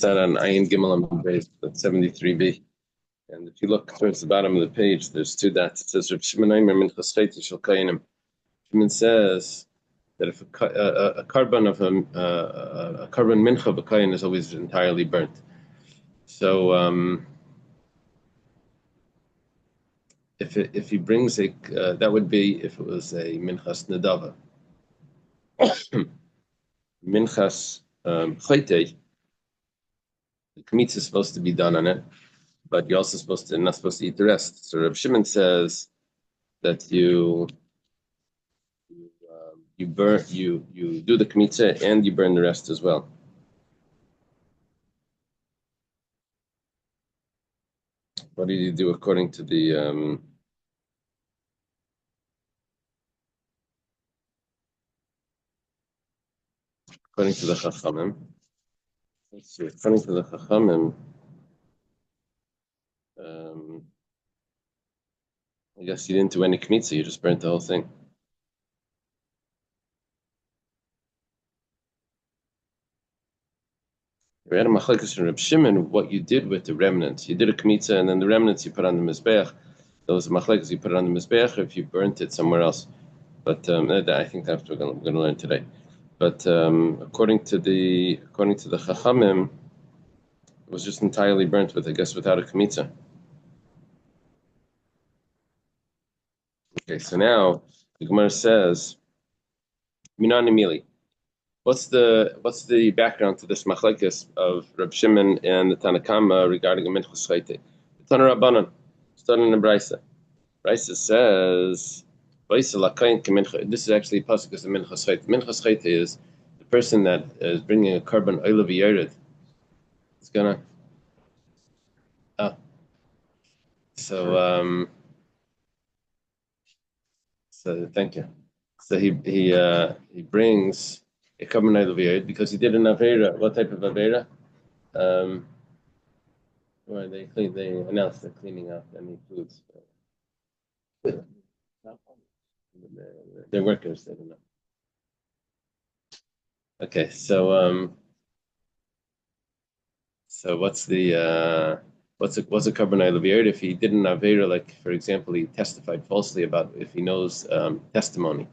start on Ayin Gimel on base, that's 73b. And if you look towards the bottom of the page, there's two dots. It says, Reb Shimon Aimer Minchas Chayte Shel Kayanim. Shimon says that if a carbon of a carbon mincha of a kayan is always entirely burnt. So if he brings a that would be if it was a minchas nedava. Minchas chayte, the kmitz is supposed to be done on it, but you're also not supposed to eat the rest. So Reb Shimon says that you do the kmitza and you burn the rest as well. What did you do according to the Chachamim? Let's see. According to the Chachamim, I guess you didn't do any kmitza; you just burnt the whole thing. We had a machlekes from Reb Shimon, what you did with the remnants. You did a kmitza, and then the remnants you put on the mizbeach. Those machlekes you put it on the mizbeach, or if you burnt it somewhere else. But I think that's what we're going to learn today. But according to the Chachamim, it was just entirely burnt with, I guess, without a kmitza. Okay, so now the Gemara says, Minan Emili. What's the background to this machlekes of Reb Shimon and the Tanakama regarding a minchas chayte? The Tana Rabbanan, starting in the Brisa. Brisa says, this is actually a pasuk of minchas chayte. Minchas chayte is the person that is bringing a carbon oilav yared. It's gonna. So thank you. So he brings a carbon oilav yared because he did an avera. What type of avera? Where they announced they're cleaning up any foods. They're workers. They don't know. Okay, so what's a carbon oilav? If he did an avera, like for example, he testified falsely about if he knows testimony,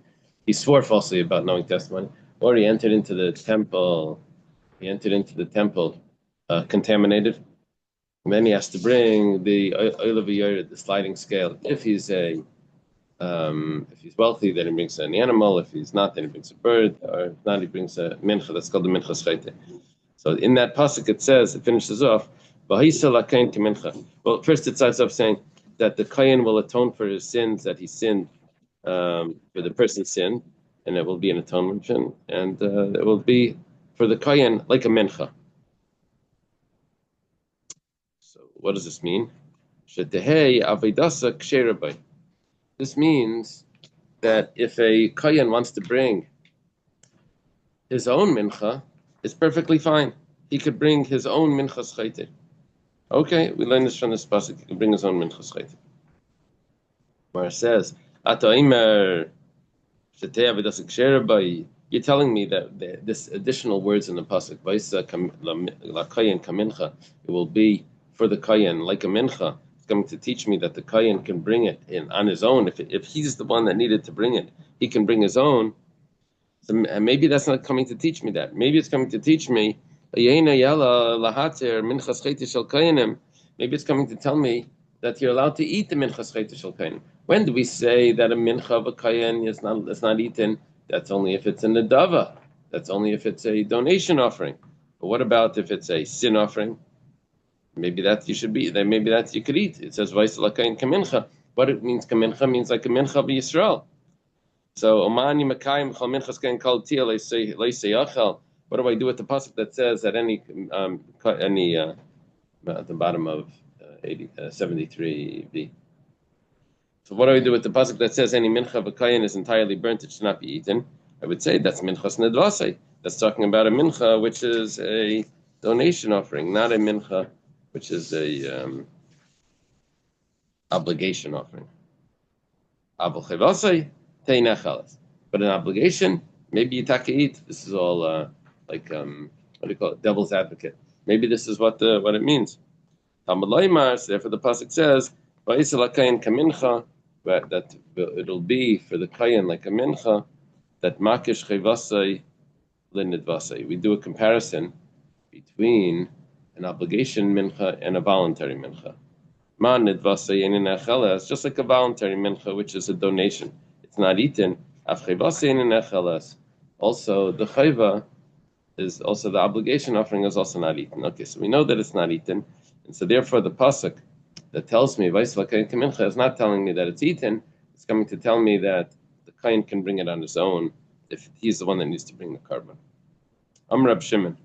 he swore falsely about knowing testimony, or he entered into the temple. Contaminated. And then he has to bring the oilav yared, the sliding scale. If he's wealthy, then he brings an animal. If he's not, then he brings a bird. Or if not, he brings a mincha. That's called the minchas chayte. So in that pasuk it says, it finishes off, well, first it starts off saying that the kayan will atone for his sins that he sinned, for the person sinned, and it will be an atonement, and it will be for the kayan like a mincha. So what does this mean? This means that if a kayan wants to bring his own mincha, it's perfectly fine. He could bring his own minchas chayte. Okay, we learn this from this pasuk. He can bring his own minchas chayte. Where it says, you're telling me that this additional words in the pasuk, it will be for the kayan like a mincha. It's going to teach me that the kayan can bring it on his own. If he's the one that needed to bring it, he can bring his own. So maybe that's not coming to teach me that. Maybe it's coming to teach me, maybe it's coming to tell me that you're allowed to eat the minchas chayte shel kayanim. When do we say that a mincha of a kayan is not eaten? That's only if it's a nedava. That's only if it's a donation offering. But what about if it's a sin offering? Maybe that you should be. Then maybe that you could eat. It says v'yisel kayin kamincha. What it means kamincha means like a mincha b'Yisrael. So omani makayim chal minchas kayin kol tia leisei yachal. What do I do with the pasuk that says that any at the bottom of 73b? So what do I do with the pasuk that says any mincha b'kayin is entirely burnt, it should not be eaten? I would say that's minchas nedvasei. That's talking about a mincha which is a donation offering, not a mincha which is a obligation offering. But an obligation, maybe you take eat. This is all what do you call it? Devil's advocate. Maybe this is what it means. Talmud Laimar, so therefore the pasuk says, "Va'isel hakayin kamincha," that it'll be for the kayin like a mincha that makish chayvasai linidvasai. We do a comparison between an obligation mincha and a voluntary mincha. Ma nidvasai enin echeles, just like a voluntary mincha, which is a donation. It's not eaten. Af chayvasai enin echeles. Also, the chayva is also the obligation offering is also not eaten. Okay, so we know that it's not eaten, and so therefore the pasuk that tells me Vaisla Kain Kamincha is not telling me that it's eaten. It's coming to tell me that the Kain can bring it on his own if he's the one that needs to bring the carbon. Rab Shimon.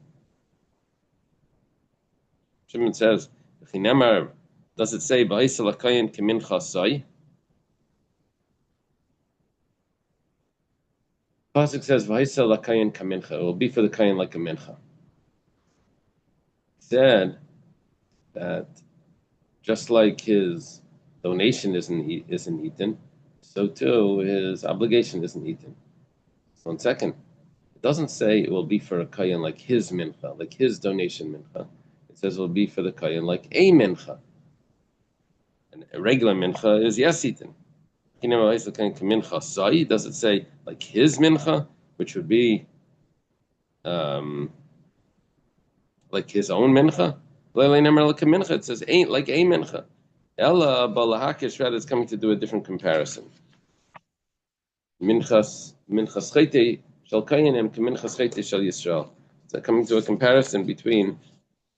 Shimon says, does it say Vaisla Kain Kamincha Sai? Pasuk says Vaisla Kain Kamincha. It will be for the Kain like a mincha. He said that just like his donation isn't eaten, so too his obligation isn't eaten. So 1 second, it doesn't say it will be for a kayan like his mincha, like his donation mincha. It says it will be for the kayan like a mincha. And a regular mincha is yes eaten. Does it say like his mincha, which would be like his own mincha? It says ain't like a mincha. Ella balahakish rather is coming to do a different comparison. Minchas chayte shel kayanim minchas chayte shel Yisrael. So coming to a comparison between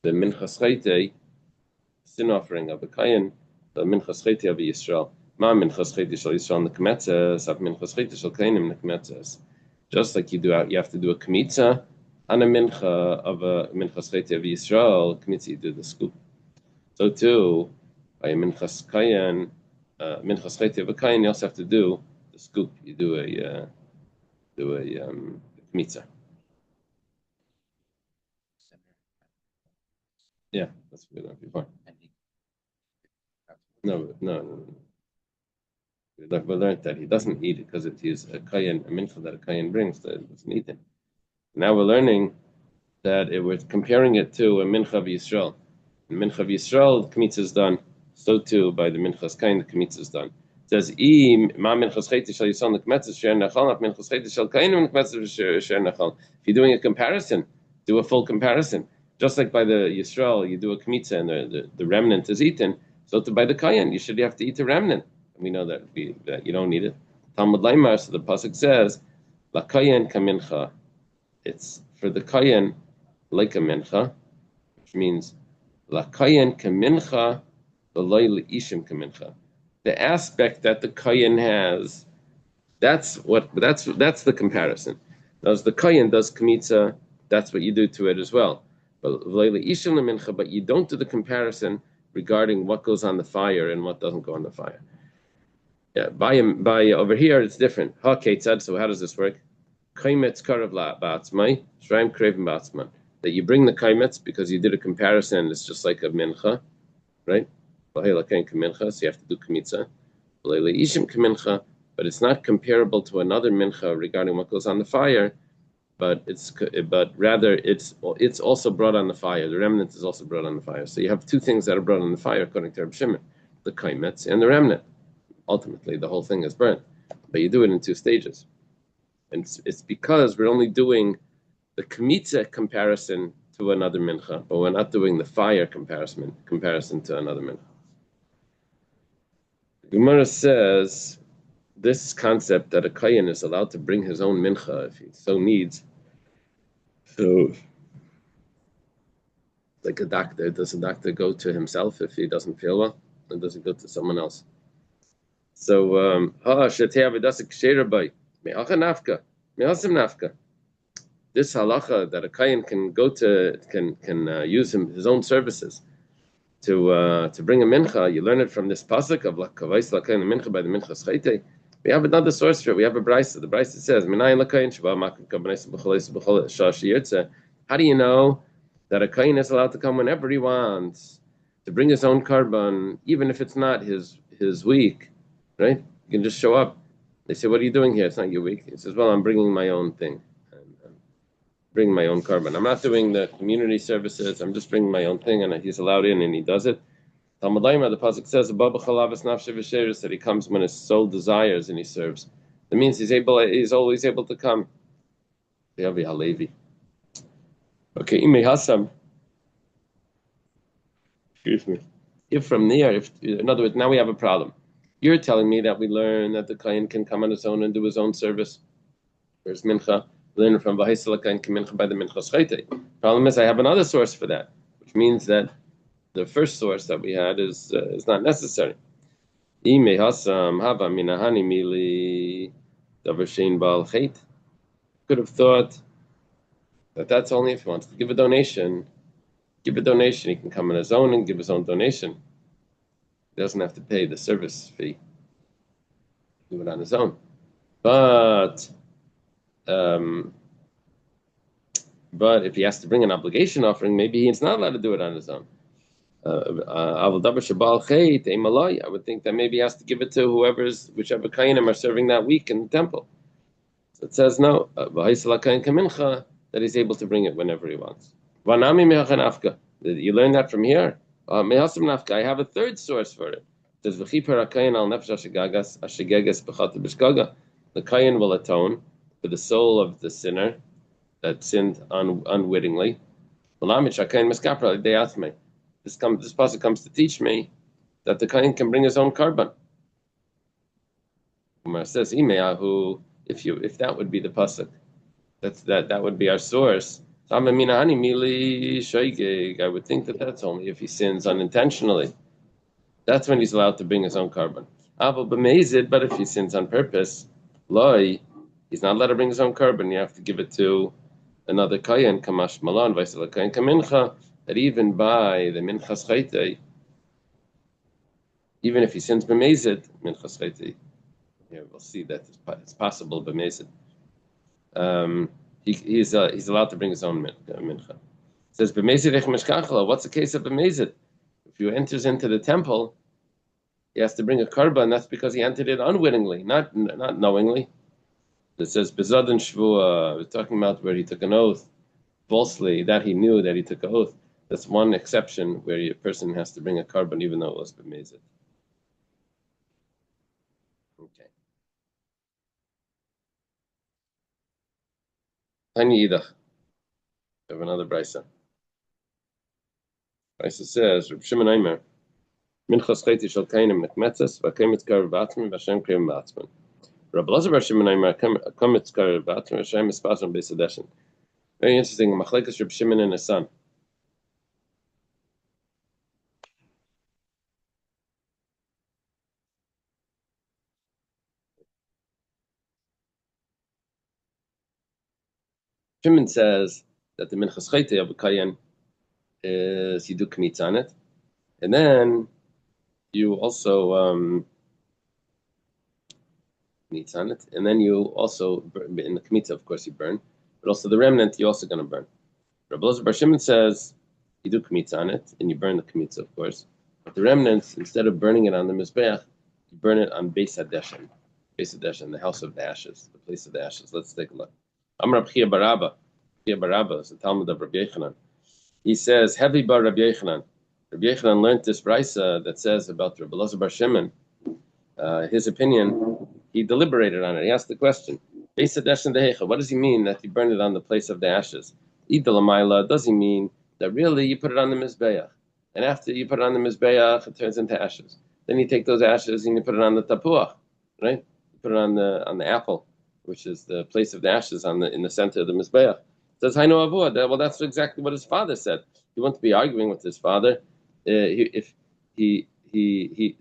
the minchas chayte sin offering of a kayan, the minchas chayte of a Yisrael. Ma minchas chayte shel Yisrael the kmetzes of minchas chayte shel kayanim the kmetzes. Just like you have to do a kmitza on a mincha of a minchas chayte of Yisrael. Kmitza you do the scoop. So too. By a minchas kayan, minchas chayte of a kayan, you also have to do the scoop. You do a kmitza. Yeah, that's what we learned before. No. We learned that he doesn't eat it because it is a kayan, a mincha that a kayan brings that it doesn't eat it. Now we're learning that we're comparing it to a mincha of Yisrael. In mincha of Yisrael, the kmitza is done. So too, by the minchas kain, the kmitza is done. It says, if you're doing a comparison, do a full comparison. Just like by the Yisrael, you do a kmitza and the remnant is eaten. So to by the kain, you should have to eat the remnant. And we know that you don't need it. Talmud Laimar, so the pasuk says, la kain kamincha. It's for the kain like a mincha, which means la kain kamincha. The aspect that the kayan has, that's the comparison. Now, as the kayan does kmitza, that's what you do to it as well. But you don't do the comparison regarding what goes on the fire and what doesn't go on the fire. Yeah, by over here it's different. So how does this work? That you bring the kaimetz because you did a comparison. It's just like a mincha, right? So you have to do kmitza. But it's not comparable to another mincha regarding what goes on the fire, but rather it's also brought on the fire. The remnant is also brought on the fire. So you have two things that are brought on the fire according to Reb Shimon: the kaimetz and the remnant. Ultimately, the whole thing is burnt, but you do it in two stages, and it's because we're only doing the kmitza comparison to another mincha, but we're not doing the fire comparison to another mincha. Gemara says this concept that a kayan is allowed to bring his own mincha if he so needs. So, like a doctor, does a doctor go to himself if he doesn't feel well, or does he go to someone else? So, this halacha that a kayan can go to can use his own services to bring a mincha. You learn it from this pasuk of lakavais lakayin mincha by the minchas chayte. We have another source for it. We have a brisa. The brisa says, "Minayin lakayin sheba makam kabnais b'choles b'chol shash yirtze." How do you know that a kayin is allowed to come whenever he wants to bring his own carbon, even if it's not his week, right? You can just show up. They say, "What are you doing here? It's not your week." He says, "Well, I'm bringing my own thing." bring my own carbon. I'm not doing the community services. I'm just bringing my own thing, and he's allowed in, and he does it. Talmud Laima, the pasuk says, that he comes when his soul desires and he serves. That means he's always able to come. Okay, Ime Hasam. Excuse me. If from there, in other words, now we have a problem. You're telling me that we learn that the Kayan can come on his own and do his own service. Where's Mincha? Learn from Vahisala Kayan Mincha by the Minchas Chayte. Problem is, I have another source for that, which means that the first source that we had is not necessary. Ime Hasam Hava Minahani Mili Davershin Baal Chait. Could have thought that that's only if he wants to give a donation. Give a donation, he can come on his own and give his own donation. He doesn't have to pay the service fee. Do it on his own. But if he has to bring an obligation offering, maybe he's not allowed to do it on his own. I would think that maybe he has to give it to whichever Kainim are serving that week in the temple. So it says no, that he's able to bring it whenever he wants. You learn that from here. I have a third source for it. It says the Kayan will atone for the soul of the sinner that sinned unwittingly. This pasuk comes to teach me that the Kayan can bring his own carbon. Umar says, if that would be the pasuk, that would be our source. I would think that's only if he sins unintentionally. That's when he's allowed to bring his own carbon. But if he sins on purpose, he's not allowed to bring his own carbon. You have to give it to another kayan, kamash malan, vaisala kayan kamincha, that even by the minchas chayte, even if he sins b'mezid, minchas chayte, we'll see that it's possible b'mezid. He's allowed to bring his own mincha. It says b'mezid ech meshkachla. What's the case of b'mezid? If he enters into the temple, he has to bring a carbon. That's because he entered it unwittingly, not knowingly. It says bezadin shvua. We're talking about where he took an oath falsely, that he knew that he took an oath. That's one exception where a person has to bring a carbon even though it was b'mezid. Okay. Tanya Yidach. We have another brisa. Brisa says, Reb Shimon Aimer, Minchas Chayte Shel Kainim Nechmetzes, V'akem Itzkar V'atzmin, V'Hashem Kriyim V'atzmin. Rabbi Elazar Bar Shimon Aimer, Akem Itzkar V'atzmin, V'Hashem Espazon Beis Hadeshen. Very interesting. Machlekes Reb Shimon and his son. Shimon says that the Minchas Chayte of a Kayan is you do kmitz on it, and then you also kmitz on it, and then you also in the kmitz, of course, you burn, but also the remnant you're also going to burn. Rabbi Elazar Bar Shimon says you do kmitz on it, and you burn the kmitz, of course, but the remnants, instead of burning it on the mizbeach, you burn it on Beis Hadeshen, the house of the ashes, the place of the ashes. Let's take a look. Amar Chia Barabba is the Talmud of Rabbi Yechanan. He says, heavy bar Rabbi Yechanan. Rabbi Yechanan learned this brisa that says about Rabbi Elazar Bar Shimon. His opinion, he deliberated on it. He asked the question, what does he mean that you burn it on the place of the ashes? Does he mean that really you put it on the mizbeach? And after you put it on the mizbeach, it turns into ashes. Then you take those ashes and you put it on the tapuach, right? You put it on the apple, which is the place of the ashes in the center of the mizbeach. Says Hainu Avua. Well, that's exactly what his father said. He wouldn't be arguing with his father. If he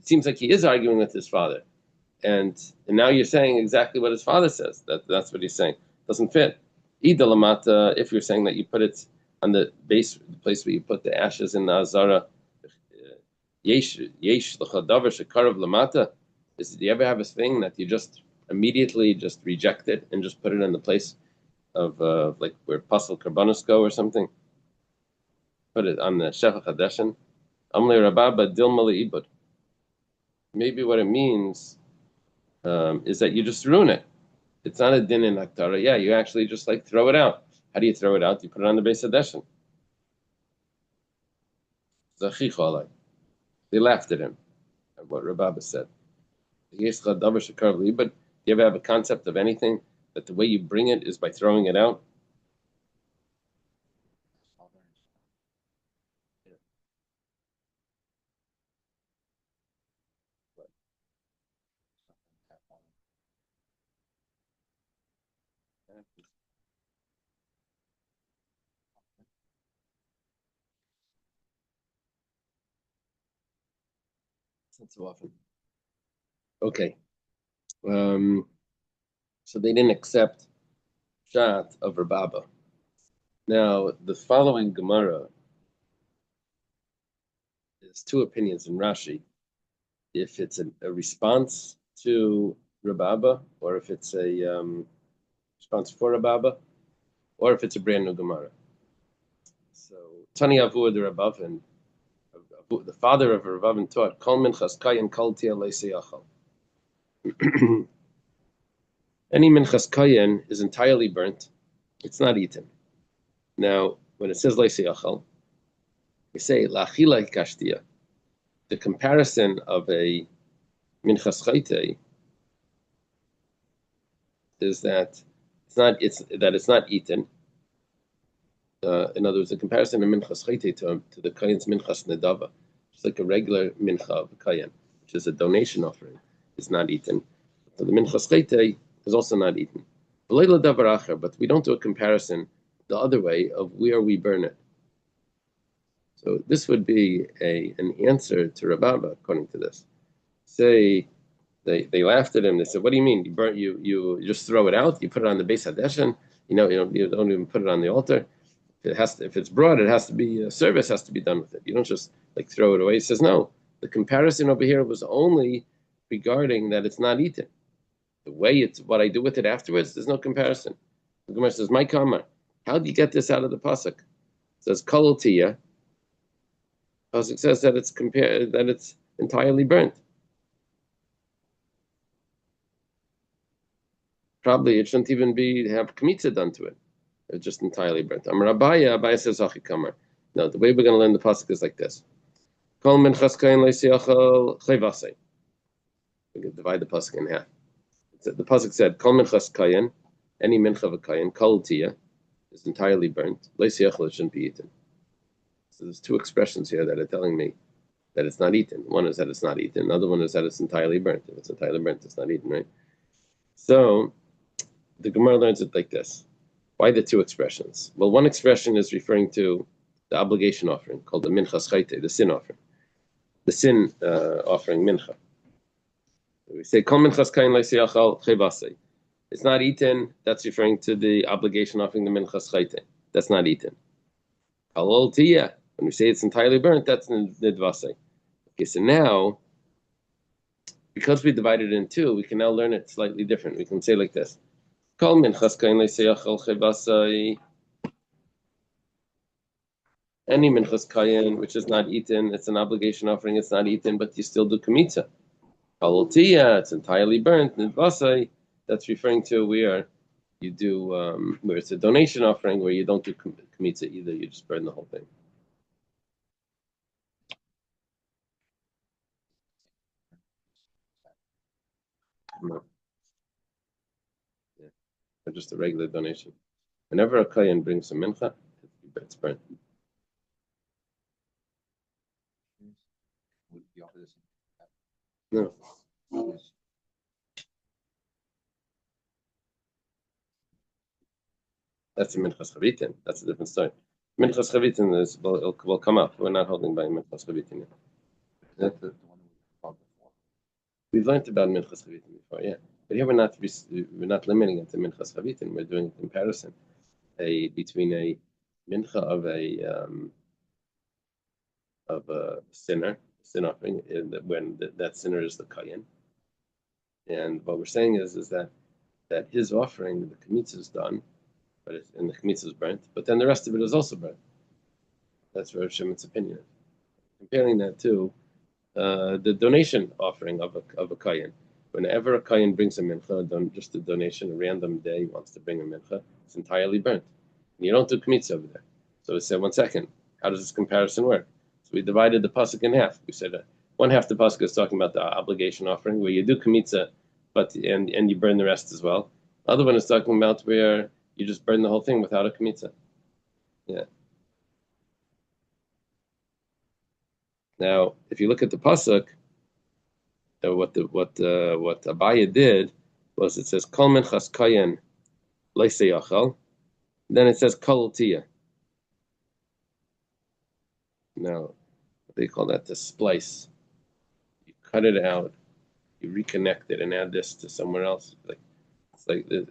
seems like he is arguing with his father, and now you're saying exactly what his father says. That's what he's saying. Doesn't fit. Idalamata. If you're saying that you put it on the base, the place where you put the ashes in the azara. Yesh l'chadavar shekarav lamata. Do you ever have a thing that you just immediately just reject it and just put it in the place of like where pasal karbanos go or something? Put it on the shefach hadeshen. Amle rababa dilmali ibud. Maybe what it means is that you just ruin it. It's not a din in aktara. Yeah, you actually just like throw it out. How do you throw it out? You put it on the base of Deshen. They laughed at him, at what Rababa said. But do you ever have a concept of anything that the way you bring it is by throwing it out? Not so often. Okay. So they didn't accept shot of Rababa. Now, the following Gemara is two opinions in Rashi. If it's a response to Rababa, or if it's a response for Rababa, or if it's a brand new Gemara. So, Tani Avu the Rabavin, the father of Rabavin taught, Kol minchas kayin kol tia leiseyachal. Any minchas kayin is entirely burnt. It's not eaten. Now, when it says leiseyachal, we say la'achila kashtia. The comparison of a minchas chayte is that it's not eaten. In other words, the comparison of minchas chayte to the kayan's minchas nedava, just like a regular mincha of a kayan, which is a donation offering, is not eaten. So the minchas chayte is also not eaten. But we don't do a comparison the other way of where we burn it. So this would be an answer to Rababa, according to this. Say they laughed at him. They said, "What do you mean? You just throw it out? You put it on the Beis Hadeshen? You don't even put it on the altar. If it's brought, it has to be service has to be done with it. You don't just like throw it away." He says, "No. The comparison over here was only regarding that it's not eaten. The way it's what I do with it afterwards. There's no comparison." The Gemara says, "My kamar. How do you get this out of the pasuk?" It says, "Kol tiyah." Pasuk says that it's entirely burnt. Probably it shouldn't even have kmitza done to it. It's just entirely burnt. Amar Abaya says Hachi Kamar. No, the way we're going to learn the pasuk is like this. Kol minchas kayin leisiachal chayvasei. We can divide the pasuk in half. The pasuk said, Kol minchas kayin, any mincha of a kayin, kol tiyah, is entirely burnt. Leisiachal, it shouldn't be eaten. So there's two expressions here that are telling me that it's not eaten. One is that it's not eaten. Another one is that it's entirely burnt. If it's entirely burnt, it's not eaten, right? So the Gemara learns it like this. Why the two expressions? Well, one expression is referring to the obligation offering called the minchas chayte, the sin offering. The sin offering mincha. We say kol minchas kain leisiachal chayvasei. It's not eaten. That's referring to the obligation offering the minchas chayte. That's not eaten. Halol tiyah. When we say it's entirely burnt, that's nidvasei. Okay, so now, because we divided it in two, we can now learn it slightly different. We can say like this. Kol minchas kain leisiachal chayvasei. Any minchas kayin, which is not eaten, it's an obligation offering, it's not eaten, but you still do kmitza. Halol tiyah, it's entirely burnt. Nidvasei, that's referring to where you do, where it's a donation offering, where you don't do kmitza either, you just burn the whole thing. No. Yeah. Or just a regular donation. Whenever a kayin brings a mincha, it's burnt. No. That's a minchas chavitin. That's a different story. Minchas chavitin will come up. We're not holding by minchas chavitin yet. We've learned about minchas chavitin before, yeah. But here we're not limiting it to minchas chavitin. We're doing a comparison between a mincha of a sin offering, when that sinner is the kayin. And what we're saying is that his offering, the kmitza is done, and the kmitza is burnt, but then the rest of it is also burnt. That's Rav Shimon's opinion. Comparing that to the donation offering of a kayin. Whenever a kayin brings a mincha, just a donation, a random day, he wants to bring a mincha, it's entirely burnt. You don't do kmitza over there. So we said, 1 second, how does this comparison work? So we divided the pasuk in half. We said one half the pasuk is talking about the obligation offering, where you do kmitza, but and you burn the rest as well. The other one is talking about where you just burn the whole thing without a kmitza. Yeah. Now, if you look at the pasuk, what Abaya did was it says kol minchas kayen leiseyachal, then it says kol tia. Now, they call that the splice. You cut it out, you reconnect it, and add this to somewhere else.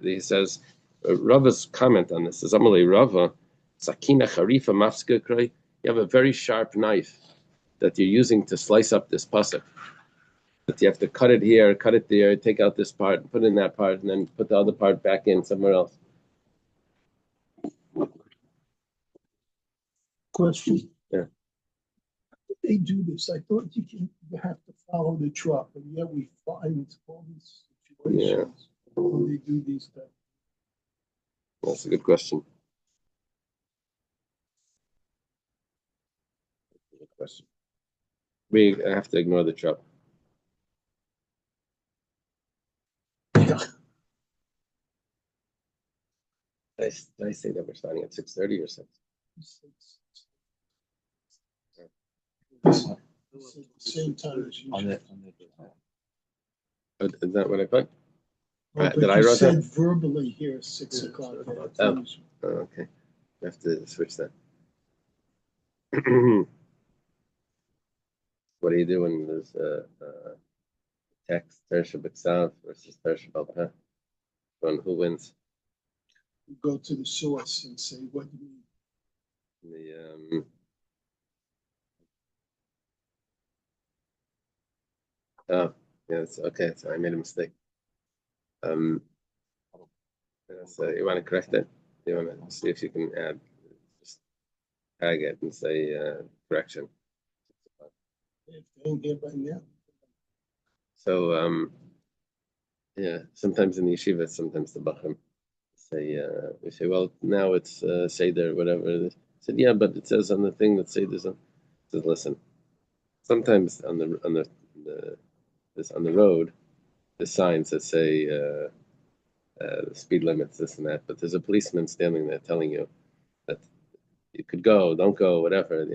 He says, Rava's comment on this is Amalei Rava, Sakina Charifa Mafska Kray. You have a very sharp knife that you're using to slice up this pasuk. But you have to cut it here, cut it there, take out this part, put in that part, and then put the other part back in somewhere else. Question. Yeah. They do this. I thought you have to follow the truck, and yet we find all these situations when they do these things. That's a good question. We have to ignore the truck. Yeah. Did I say that we're starting at 6:30 or 6? Same time as usual. Is that what I put? But did I you write said that? verbally here 6 o'clock. Oh, okay. We have to switch that. What do you do when there's text Tersha B'Tzav versus Tersha B'Alpeh? Who wins? You go to the source and say, what do you mean? Oh, yes, okay. So I made a mistake. So you want to correct it? You want to see if you can add, just tag it and say correction. If they ain't here by now. So yeah, sometimes in the yeshiva, sometimes the bachim say we say, well, now it's seder, whatever. I said, yeah, but it says on the thing that seder's on. It says, listen. Sometimes on the road, the signs that say speed limits, this and that, but there's a policeman standing there telling you that you could go, don't go, whatever,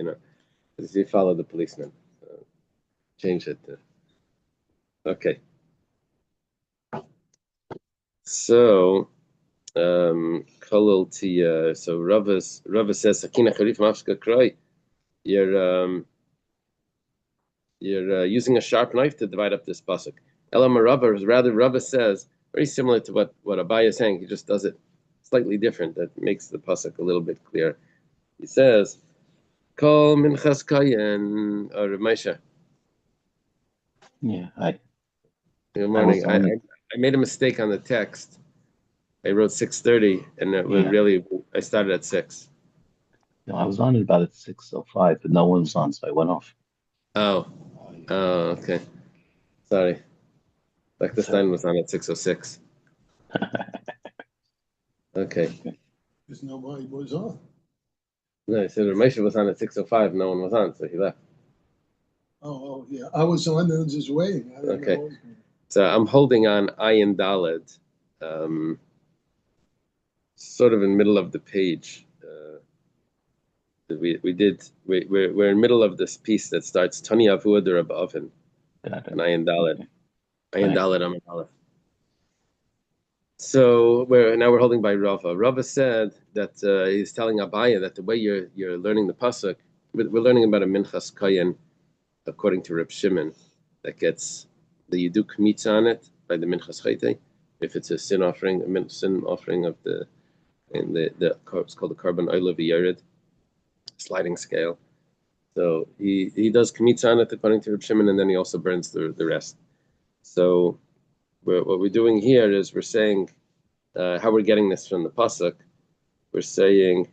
because you follow the policeman. So change it. Okay. So, Kolol Tia. So Rava says, Sakina Charif Mafshka Kroi. You're using a sharp knife to divide up this pasuk. Elam Rava says, very similar to what Abaya is saying. He just does it slightly different. That makes the pasuk a little bit clearer. He says, Kol minchas kayen, or Maisha. Yeah, Good morning. I made a mistake on the text. I wrote 6:30, and it was really, I started at 6. No, I was on it about at 6:05, but no one was on, so I went off. Oh, okay. Sorry. Dr. Stein was on at 6:06. Okay. Because nobody was on. No, he said Ramesha was on at 6:05. No one was on, so he left. Oh, yeah. I was on and just waiting. Okay. So I'm holding on Ayin Daled, sort of in the middle of the page. We're in the middle of this piece that starts Tani Avua der Rabavin and Ayin Daled. Ayin Daled Amar Aleph. So we're holding by Rava. Rava said that he's telling Abaya that the way you're learning the pasuk, we're learning about a minchas kayin, according to Reb Shimon, that you do kmitza on it by the minchas chayte. If it's a sin offering of it's called the carbon oil v'yared, sliding scale. So he does kmitza on it according to Reb Shimon, and then he also burns the rest. So what we're doing here is we're saying how we're getting this from the pasuk. We're saying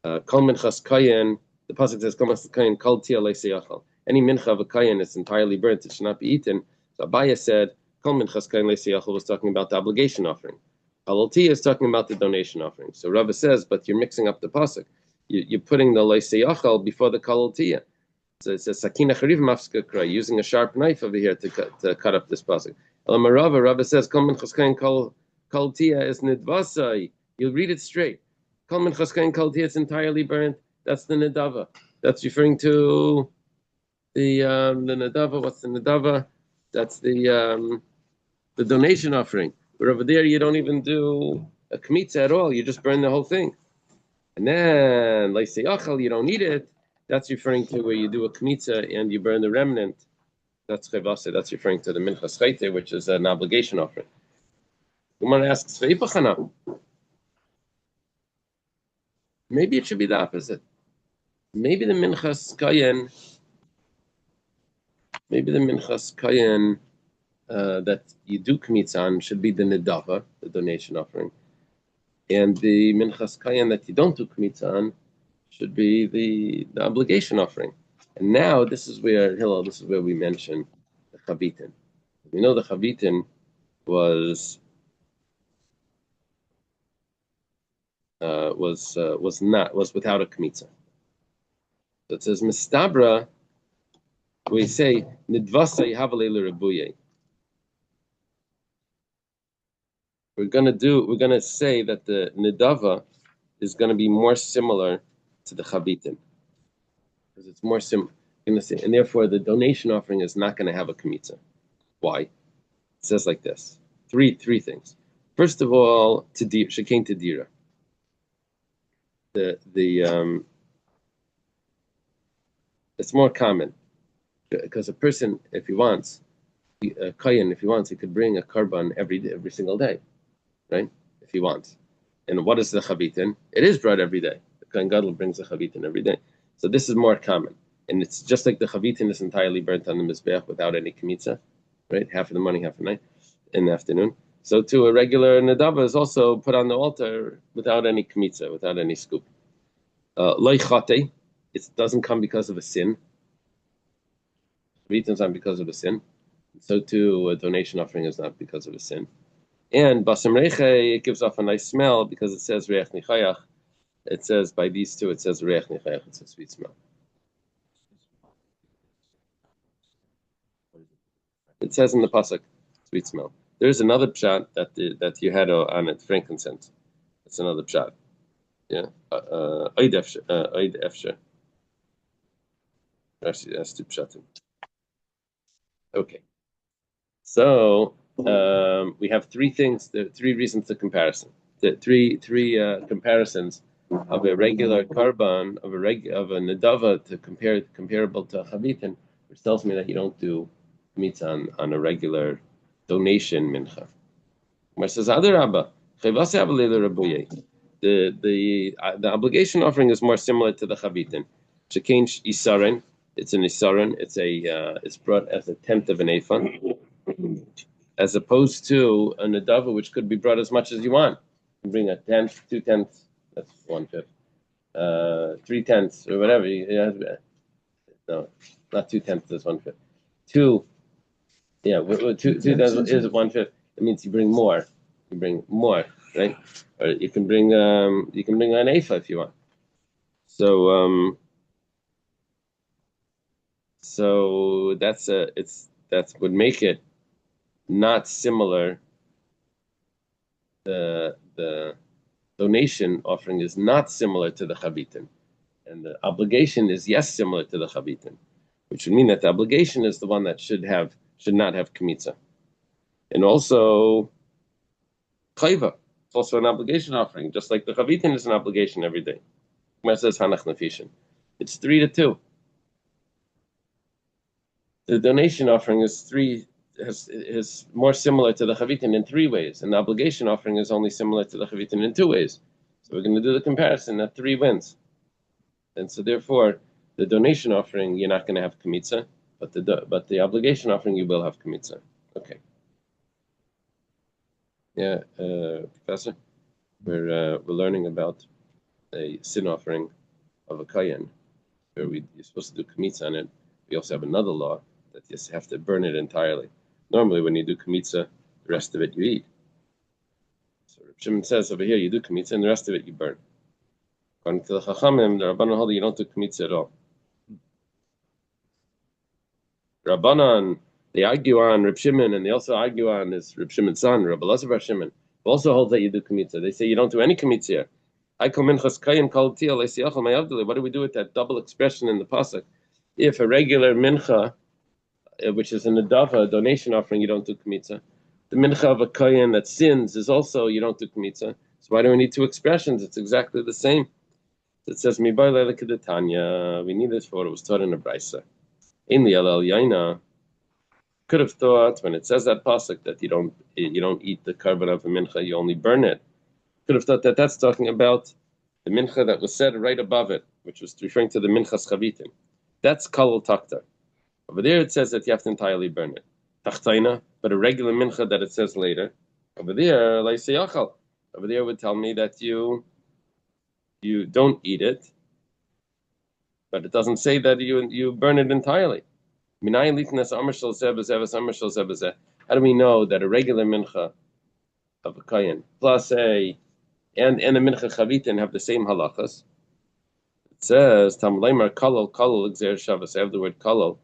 kol minchas kayin. The pasuk says kol minchas kayin kol tia leiseyachal. Any mincha of a kayin is entirely burnt; it should not be eaten. So Abaya said kol minchas kayin leiseyachal was talking about the obligation offering. Kalaltia is talking about the donation offering. So Rava says, but you're mixing up the pasuk. You're putting the loiseyachal before the kalaltia. So it says sakina chariv mafska kra, using a sharp knife over here to cut up this pasuk. Rava says kol minchas kain kalaltia is nidvasai. You'll read it straight. Kol minchas kain kalaltia is entirely burnt. That's the nidava. That's referring to the nadava. What's the nadava? That's the donation offering. But over there, you don't even do a kmitza at all. You just burn the whole thing. And then, like say achal, you don't need it. That's referring to where you do a kmitza and you burn the remnant. That's chevase. That's referring to the minchas chayte, which is an obligation offering. Gemara asks, maybe it should be the opposite. Maybe the minchas kayen that you do kmitza on should be the nedava, the donation offering, and the minchas kayen that you don't do kmitza on should be the obligation offering. And now this is where we mention the chavitin. We know the chavitin was without a kmitza. So it says mistabra. We say nidvasa yihavale l'rebuye. We're gonna say that the nidava is gonna be more similar to the chavitin because it's more similar. And therefore the donation offering is not gonna have a kmitza. Why? It says like this: three things. First of all, shekain tedira. It's more common because a person, if he wants, a kohen, if he wants, he could bring a korban every single day, right? If he wants. And what is the chavitin? It is brought every day. The kohen gadol brings the chavitin every day. So this is more common. And it's just like the chavitin is entirely burnt on the mizbeach without any kmitza, right? Half in the morning, half at night, in the afternoon. So too, a regular nedava is also put on the altar without any kmitza, without any scoop. Loy chate, it doesn't come because of a sin. Chavitin is not because of a sin. So too, a donation offering is not because of a sin. And basam reiche, it gives off a nice smell because it says reach nichayach. It says by these two, it says reich nichayach. It's a sweet smell. It says in the pasuk, sweet smell. There's another pshat that you had on it, frankincense. It's another pshat. Yeah, oid efsher. Actually, that's two pshatim. Okay. So we have three things, three reasons to comparison. The three comparisons of a regular korban, of a nedava to comparable to a chavitin, which tells me that you don't do mitzvah on a regular donation mincha. Where says Adarabba, the obligation offering is more similar to the chavitin. Shekain isarin, it's an isarin. It's brought as a tenth of an ephah, as opposed to a nedava, which could be brought as much as you want. You bring a tenth, 2/10, that's 1/5, 3/10, or whatever. No, not 2/10, that's 1/5. Two, yeah, 2/10 is 1/5. It means you bring more. You bring more, right? Or you can bring an ephah if you want. So that would make it not similar. The donation offering is not similar to the chavitin, and the obligation is yes similar to the chavitin, which would mean that the obligation is the one that should not have kmitza, and also chayva. It's also an obligation offering, just like the chavitin is an obligation every day. It says hanach nefishin. It's 3-2. The donation offering is more similar to the chavitin in 3 ways, and the obligation offering is only similar to the chavitin in 2 ways. So we're going to do the comparison at 3 wins, and so therefore the donation offering you're not going to have kmitza, but the obligation offering you will have kmitza. Okay. Yeah, Professor, we're learning about a sin offering of a kayen, where you're supposed to do kmitza on it. We also have another law that you have to burn it entirely. Normally, when you do kmitza, the rest of it you eat. So Reb Shimon says over here you do kmitza, and the rest of it you burn. According to the Chachamim, the Rabbanan hold you don't do kmitza at all. Rabbanan, they argue on Reb Shimon, and they also argue on his Reb Shimon's son, Rabbi Elazar bar Shimon, who also holds that you do kmitza. They say you don't do any kmitza here. I call minchas kayin kol tia leisiachal mayavdele. What do we do with that double expression in the pasuk? If a regular mincha, which is an adava, a donation offering, you don't do kmitza. The mincha of a kayin that sins is also you don't do kmitza. So why do we need two expressions? It's exactly the same. It says mibai le'lekedetanya. We need this for what it was taught in a brisa. In the Alel Yaina, could have thought when it says that pasuk that you don't eat the carbon of a mincha, you only burn it. Could have thought that that's talking about the mincha that was said right above it, which was referring to the minchas chavitim. That's kalol takta. Over there it says that you have to entirely burn it. Tachtaina, but a regular mincha that it says later. Over there, leiseyachal. Over there would tell me that you don't eat it, but it doesn't say that you burn it entirely. How do we know that a regular mincha of a kayin plus and a mincha chavitin have the same halachas? It says Tamleimar kalol exer shavas. I have the word kalol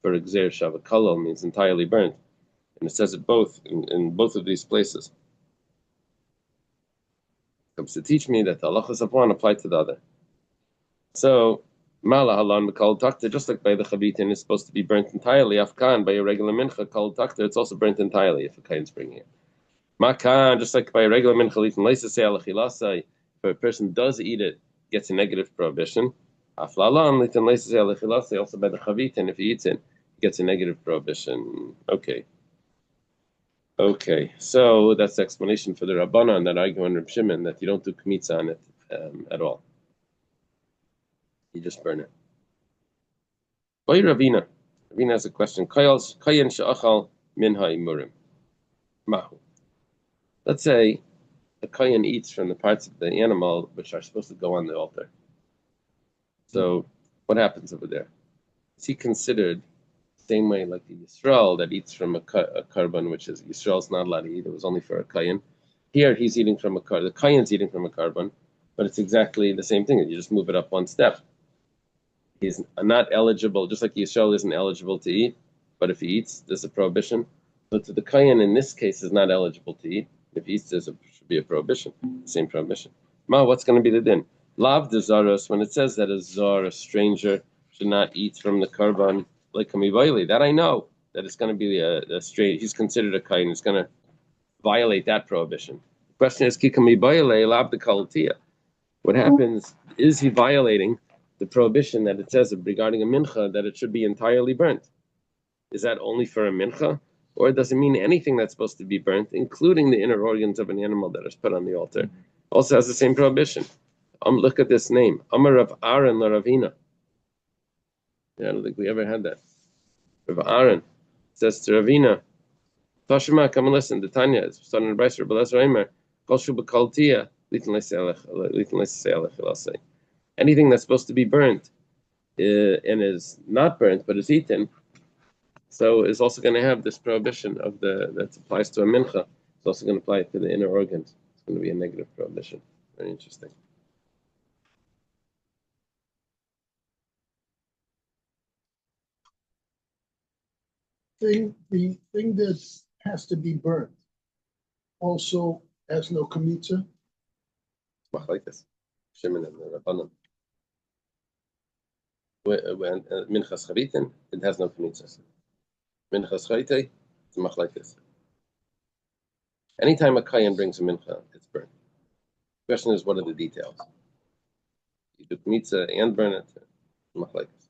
for exer shavas. Kalol means entirely burnt, and it says it both in both of these places. It comes to teach me that the halachas of one apply to the other. So Mala halan kol takta, just like by the chavitin, is supposed to be burnt entirely. Afkan by a regular mincha kol takta, it's also burnt entirely if a kain's bringing it. Makan, just like by a regular mincha, if a person does eat it, gets a negative prohibition. Aflalan also by the chavitin, if he eats it, he gets a negative prohibition. Okay, so that's the explanation for the Rabbanan that argue on Reb Shimon that you don't do kmitza on it at all. You just burn it. Boy Ravina. Ravina has a question. Kayin she'achal minha imurim. Mahu. Let's say the kayin eats from the parts of the animal which are supposed to go on the altar. So what happens over there? Is he considered the same way like the Yisrael that eats from a carbon, which is Yisrael's not allowed to eat, it was only for a kayin. Here he's eating from a carbon, the kayin's eating from a carbon, but it's exactly the same thing. You just move it up one step. He's not eligible, just like Yisrael isn't eligible to eat, but if he eats, there's a prohibition. So to the kayin in this case is not eligible to eat. If he eats, there should be a prohibition, same prohibition. Ma, what's going to be the din? Lav de zaros, when it says that a zar, a stranger, should not eat from the karban like kamivaili, that I know that it's going to be a stranger. He's considered a kayin. It's going to violate that prohibition. The question is, ki kamivaili lav de kalatia. What happens is he violating the prohibition that it says regarding a mincha that it should be entirely burnt? Is that only for a mincha? Or does it mean anything that's supposed to be burnt, including the inner organs of an animal that is put on the altar? Also has the same prohibition. Look at this name. Amar Rav Aaron la Ravina. Yeah, I don't think we ever had that. Rav Aaron says to Ravina, Tashima, come and listen. The Tanya is starting in Bryce, Rabbi Elazar Eimer, Kol shu b'kol tia, litin le'se'alech. Anything that's supposed to be burnt and is not burnt but is eaten, so is also going to have this prohibition of that applies to a mincha. It's also going to apply to the inner organs. It's going to be a negative prohibition. Very interesting. The thing that has to be burnt also has no kmitza. Like this. Shimon and the Rabbanan. When minchas chavitin, it has no kmitzas. Minchas chayte, it's mach like this. Anytime a kayan brings a mincha, it's burnt. The question is, what are the details? You do kmitza and burn it, mach like this.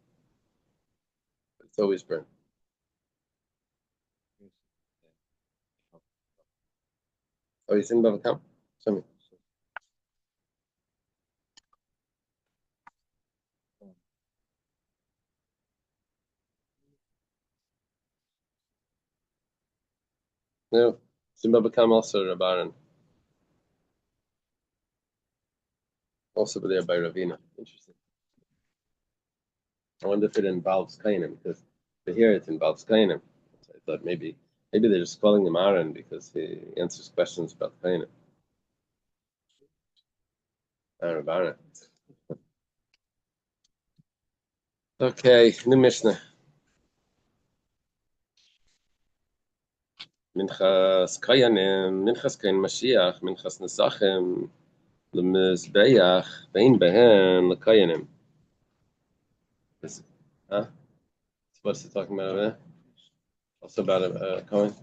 It's always burnt. Oh, you think about it? Show me. No, Simba become also Rabbanan. Also there by Ravina. Interesting. I wonder if it involves Kainim, because here it involves Kainim. So I thought maybe they're just calling him Aaron because he answers questions about Kainim. About it. Okay, new Mishnah. Minchas Kayanim, Minchas Kayan Mashiach, Minchas Nesachim, Lemizbeach, Bein Behen, Lekayanim. Huh? What's it talking about over there? Also about a Kohen?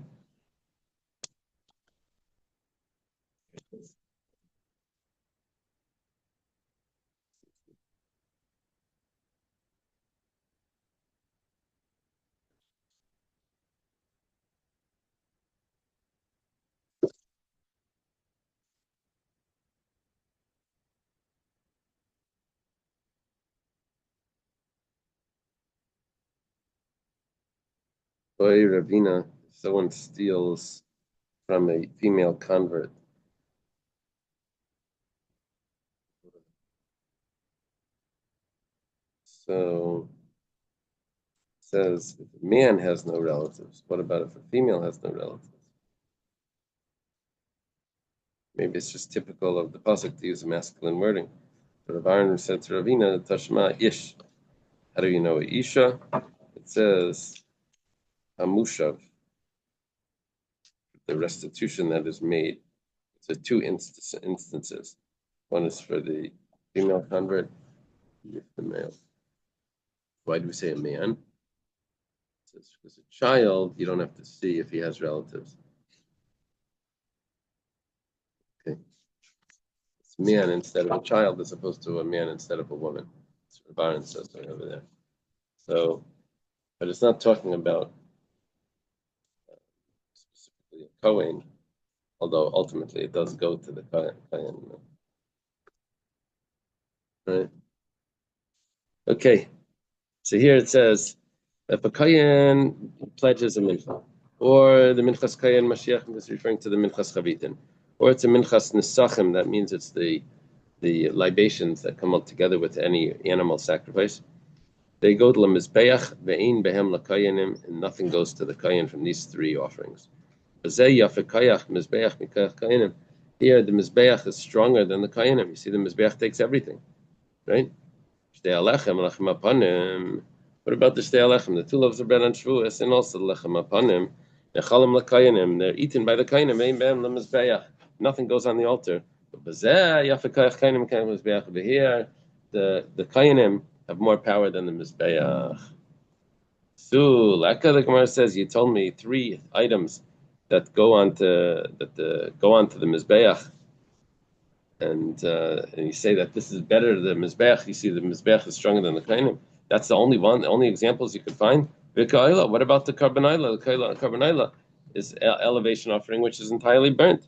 Boy, Ravina, someone steals from a female convert. So it says if a man has no relatives, what about if a female has no relatives? Maybe it's just typical of the pasuk to use masculine wording. But Rav Aaron said to Ravina, Tashma Ish. How do you know Isha? It says Hamushav, the restitution that is made. It's two instances. One is for the female convert, the male. Why do we say a man? It says because a child, you don't have to see if he has relatives. Okay. It's man instead of a child as opposed to a man instead of a woman. That's what Baron says right over there. So, but it's not talking about specifically a Kohen, although ultimately it does go to the Kohen. Right? Okay. So here it says, if a Kohen pledges a mincha, or the minchas Kohen Mashiach is referring to the minchas Chavitin, or it's a minchas Nesachim, that means it's the libations that come out together with any animal sacrifice. They go to the Mizbeach, ve'ein behem l'kayanim, and nothing goes to the Kohen from these three offerings. Here, the Mizbeach is stronger than the Kohenim. You see, the Mizbeach takes everything, right? What about the Shtei Alechem? The two loaves of bread on Shavuos, and also the Lechem Apanim. They're eaten by the Kohenim. Nothing goes on the altar. But here, the Kohenim have more power than the Mizbeach. So, Laka, the Gemara says, you told me three items that go on to the Mizbeach. And you say that this is better than the Mizbeach. You see the Mizbeach is stronger than the Kohenim. That's the only one, the only examples you could find. What about the Karbanayla? The Karbanayla is elevation offering, which is entirely burnt.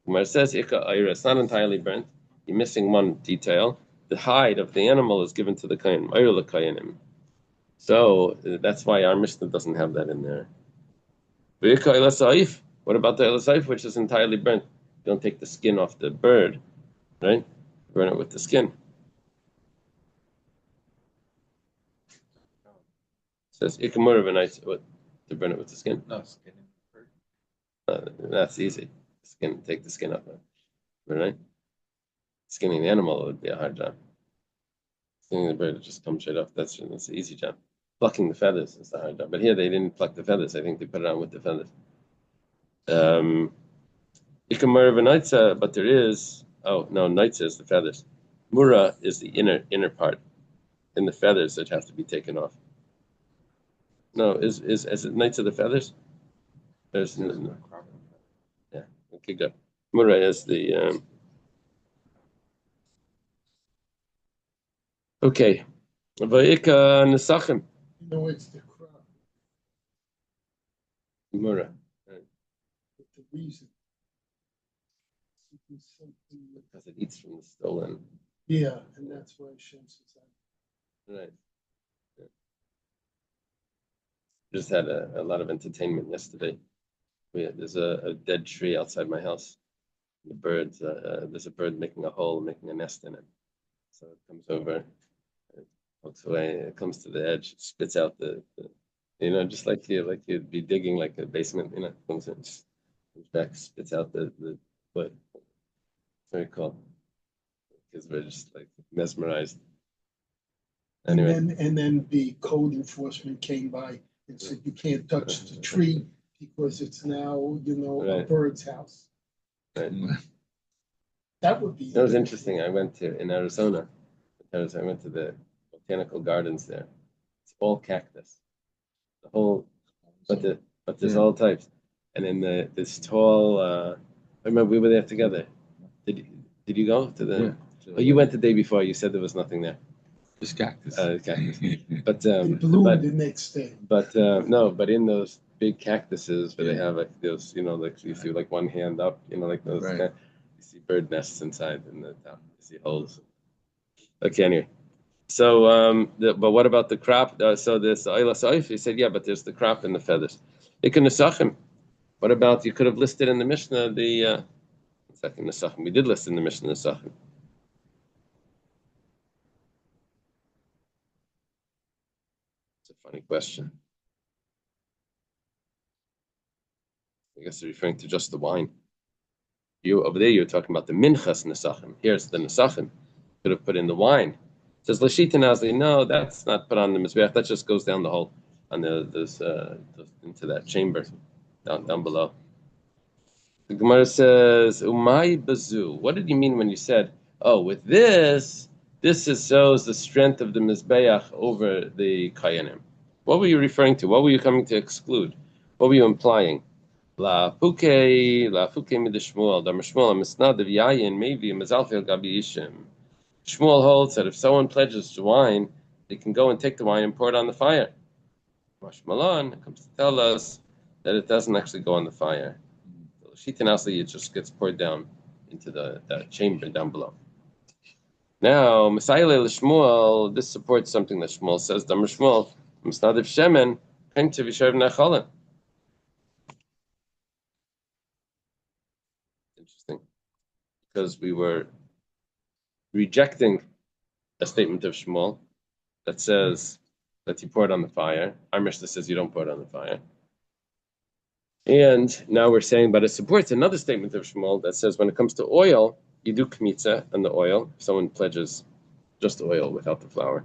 Gemara says, it's not entirely burnt. You're missing one detail. The hide of the animal is given to the Kohenim. So that's why our Mishnah doesn't have that in there. What about the Elasaif, which is entirely burnt? You don't take the skin off the bird, right? Burn it with the skin. It says Ikamur of a nice what to burn it with the skin. No skin. That's easy. Skin, take the skin off, right? Skinning the animal would be a hard job. Skinning the bird, it just comes straight off. That's an easy job. Plucking the feathers is the hard job. But here they didn't pluck the feathers. I think they put it on with the feathers. Ikamur of a nightsa, but there is. Oh no, nightsa is the feathers. Mura is the inner part, and the feathers that have to be taken off. No, is it nightsa the feathers? There's no. Yeah. Okay, good. Mura is the. Okay. Vayika nesachim. No, it's the crop. Mura. But the reason. Because it eats from the stolen. Yeah, and that's why Shem's is on. Right. Yeah. Just had a lot of entertainment yesterday. There's a dead tree outside my house. The birds, there's a bird making a hole, making a nest in it. So it comes over, it walks away, it comes to the edge, spits out the just like you'd be digging like a basement, comes in, just comes back, spits out the wood. Very cool. because we're just like mesmerized. Anyway. And then the code enforcement came by and said you can't touch the tree because it's now, a Right. bird's house. Right. That would be. That was interesting. I went in Arizona. I went to the botanical gardens there. It's all cactus. The whole, but there's all types. And in this tall, I remember we were there together. Did you go to the? Yeah. Oh, you went the day before. You said there was nothing there. Just cactus. Cactus. But It bloomed the next day. But no, but in those big cactuses where they have like those, like you see like one hand up, like those. Right. You see bird nests inside in the top. You see holes. Okay, anyway. So, but what about the crop? So this Oila Saif, he said, yeah, but there's the crop and the feathers. Ikan Nesachim. What about, you could have listed in the Mishnah the, second Nesachim. We did list in the Mishnah Nesachim. It's a funny question. I guess they're referring to just the wine. Over there, you're talking about the Minchas Nesachim. Here's the Nesachim. Could have put in the wine. It says Lashita Nazli. No, that's not put on the Mizbeach. That just goes down the hole on into that chamber down below. The Gemara says, Umay Bazu. What did you mean when you said, oh, with this shows the strength of the Mizbeach over the Kayanim? What were you referring to? What were you coming to exclude? What were you implying? La Fuke Midishmuel, Damashmuel, Misnad of Yayin, maybe Mazalfil Gabi Ishim. Shmuel holds that if someone pledges to wine, they can go and take the wine and pour it on the fire. Mashmalan comes to tell us that it doesn't actually go on the fire. Shitan Asli, it just gets poured down into the chamber down below. Now, Masayle Shmuel, this supports something that Shmuel says. Damar Shmuel, Misnadiv Shemen, came to Vishav Nachalin. Interesting, because we were rejecting a statement of Shmuel that says that you pour it on the fire. Our Mishnah says you don't pour it on the fire. And now we're saying, but it supports another statement of Shmuel that says when it comes to oil, you do kmitza on the oil. If someone pledges just oil without the flour,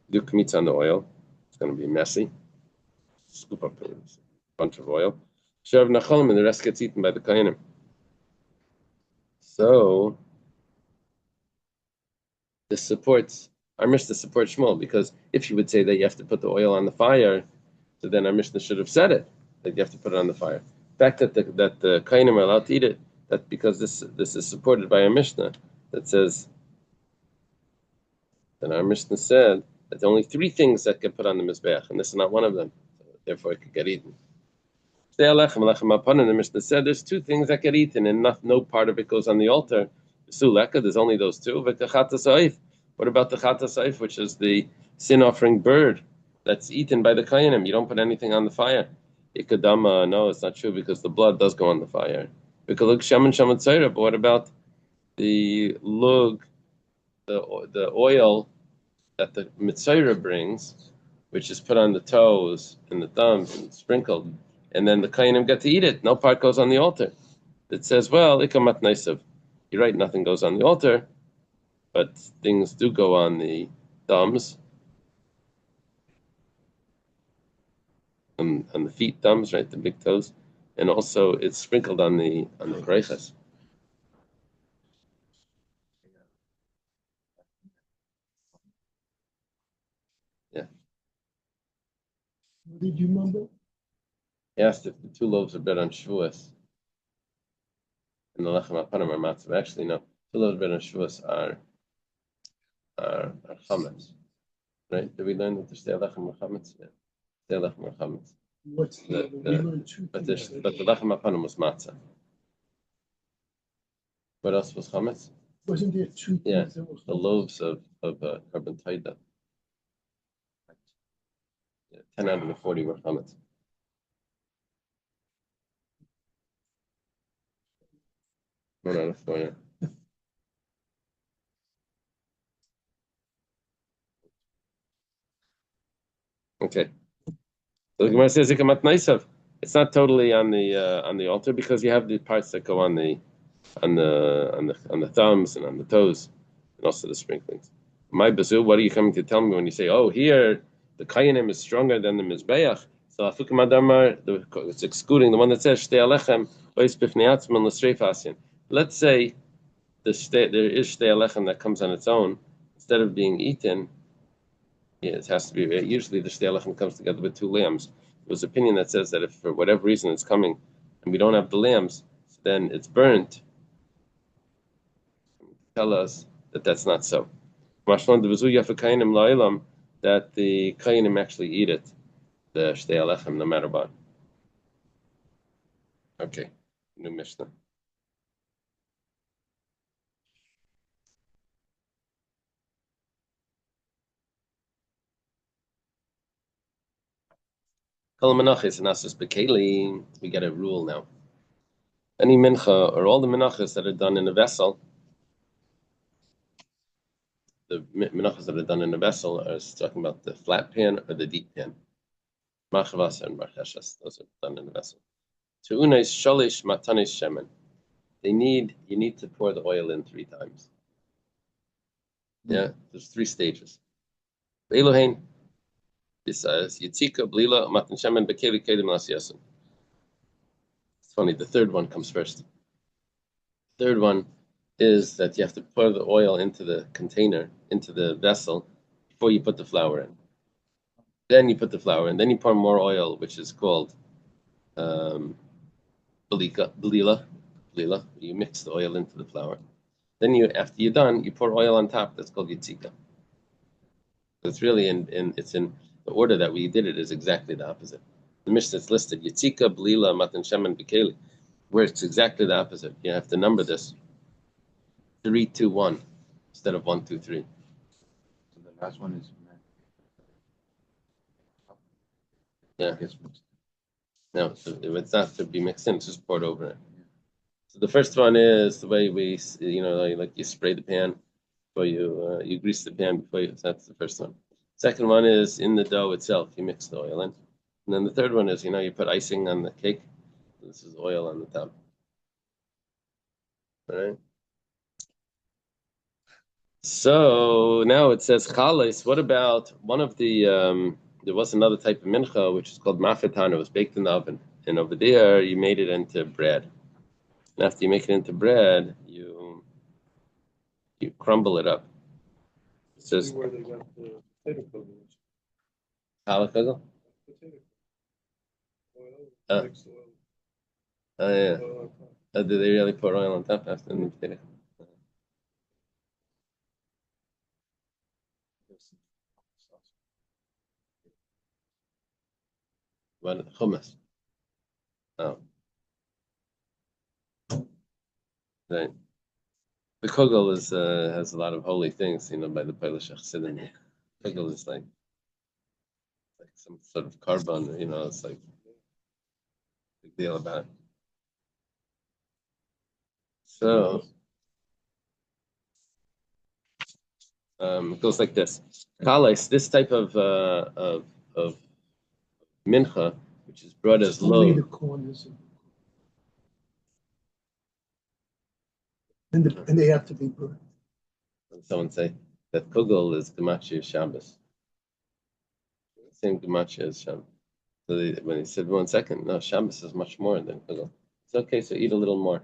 you do kmitza on the oil. It's going to be messy. Scoop up a bunch of oil. Shav nacholim, and the rest gets eaten by the kohanim. So this supports, our Mishnah supports Shmuel, because if you would say that you have to put the oil on the fire, so then our Mishnah should have said it, that you have to put it on the fire. The fact that the Kainim are allowed to eat it, that because this is supported by our Mishnah, that says, then our Mishnah said that there are only 3 things that get put on the Mizbeach, and this is not one of them, so therefore it could get eaten. The Mishnah said there's 2 things that get eaten, and no part of it goes on the altar. Suleka, there's only those 2. What about the Chata Saif, which is the sin offering bird that's eaten by the Kayanim? You don't put anything on the fire. Ikadama, no, it's not true, because the blood does go on the fire. But what about the lug, the oil that the Mitzayra brings, which is put on the toes and the thumbs and sprinkled, and then the Kayanim get to eat it? No part goes on the altar. It says, well, ikamat naisav. You're right, nothing goes on the altar, but things do go on the thumbs, on the feet, thumbs, right, the big toes, and also it's sprinkled on the reichas. Yeah. What did you mumble? He asked if the 2 loaves of bread on Shavuos and the lechem apanim are matzah. Actually, no. 2 loaves of bread on Shavuos are chametz. Right? Did we learn that there's lechem or chametz? Yeah. Lechem or chametz. What's the other? We learned 2 But things. the lechem apanim was matzah. What else was chametz? Wasn't there 2 things? Yeah, that was the loaves of carbon taida. Yeah, 10 out of the 40 were chametz. One out of 4, yeah. Okay. So the Gemara says ikamat naisav. It's not totally on the altar, because you have the parts that go on the thumbs and on the toes. and also the sprinklings. My bazu, what are you coming to tell me when you say, oh, here the kayanim is stronger than the mizbeach? So afukim adamar, it's excluding the one that says shtei alechem ois bifnei atzman l'sreif. Let's say there is shtei alechem that comes on its own instead of being eaten. Yeah, it has to be. Usually the shtei alechem comes together with two lambs. There's opinion that says that if for whatever reason it's coming and we don't have the lambs, then it's burnt. Tell us that that's not so. That the kainim actually eat it, the shtei alechem, no matter what. Okay, new Mishnah. Kol menachos and asus bekeli. We get a rule now. Any mincha or all the menachos that are done in a vessel, the menachos that are done in a vessel are talking about the flat pan or the deep pan. Machavas and marcheshas, those are done in a vessel. Tu'unes shalish matanis shemen. You need to pour the oil in 3 times. Yeah, there's 3 stages. Elohein, besides yitzika, blila, matan shemen, bekeli kedim lasyasin. It's funny, the 3rd one comes first. The 3rd one is that you have to pour the oil into the container, into the vessel, before you put the flour in. Then you put the flour in. Then you pour more oil, which is called blila. You mix the oil into the flour. Then after you're done, you pour oil on top. That's called yitzika. It's really it's in the order that we did it is exactly the opposite. The Mishnah is listed yitzika, blila, matan shemen, bekeli, where it's exactly the opposite. You have to number this 3, 2, 1 instead of 1, 2, 3. So the last one is. Yeah. No, so it's not to be mixed in; it's just poured over it. So the first one is the way we, like you spray the pan before you grease the pan before you. So that's the first one. Second one is in the dough itself. You mix the oil in, and then the third one is you put icing on the cake. This is oil on the top. All right. So now it says chales. What about one of the? There was another type of mincha which is called mafetan. It was baked in the oven, and over there you made it into bread. And after you make it into bread, you crumble it up. It says Where they got the potato coverage. halakagel. Potato Oh. mixed oil. Oh yeah. Oil. Did they really put oil on top after the potato? What hummus? Oh, right. The kugel is has a lot of holy things, by the Polish Chassidim. Kugel is like some sort of carbon, it's like a big deal about it. So it goes like this. Kales, this type of mincha, which is brought as Only low. the corners. And they have to be burnt. Someone say that kugel is gemachi Shabbos. Same gemachi as Shabbos. So when he said 1 second, no, Shabbos is much more than kugel. It's okay, so eat a little more.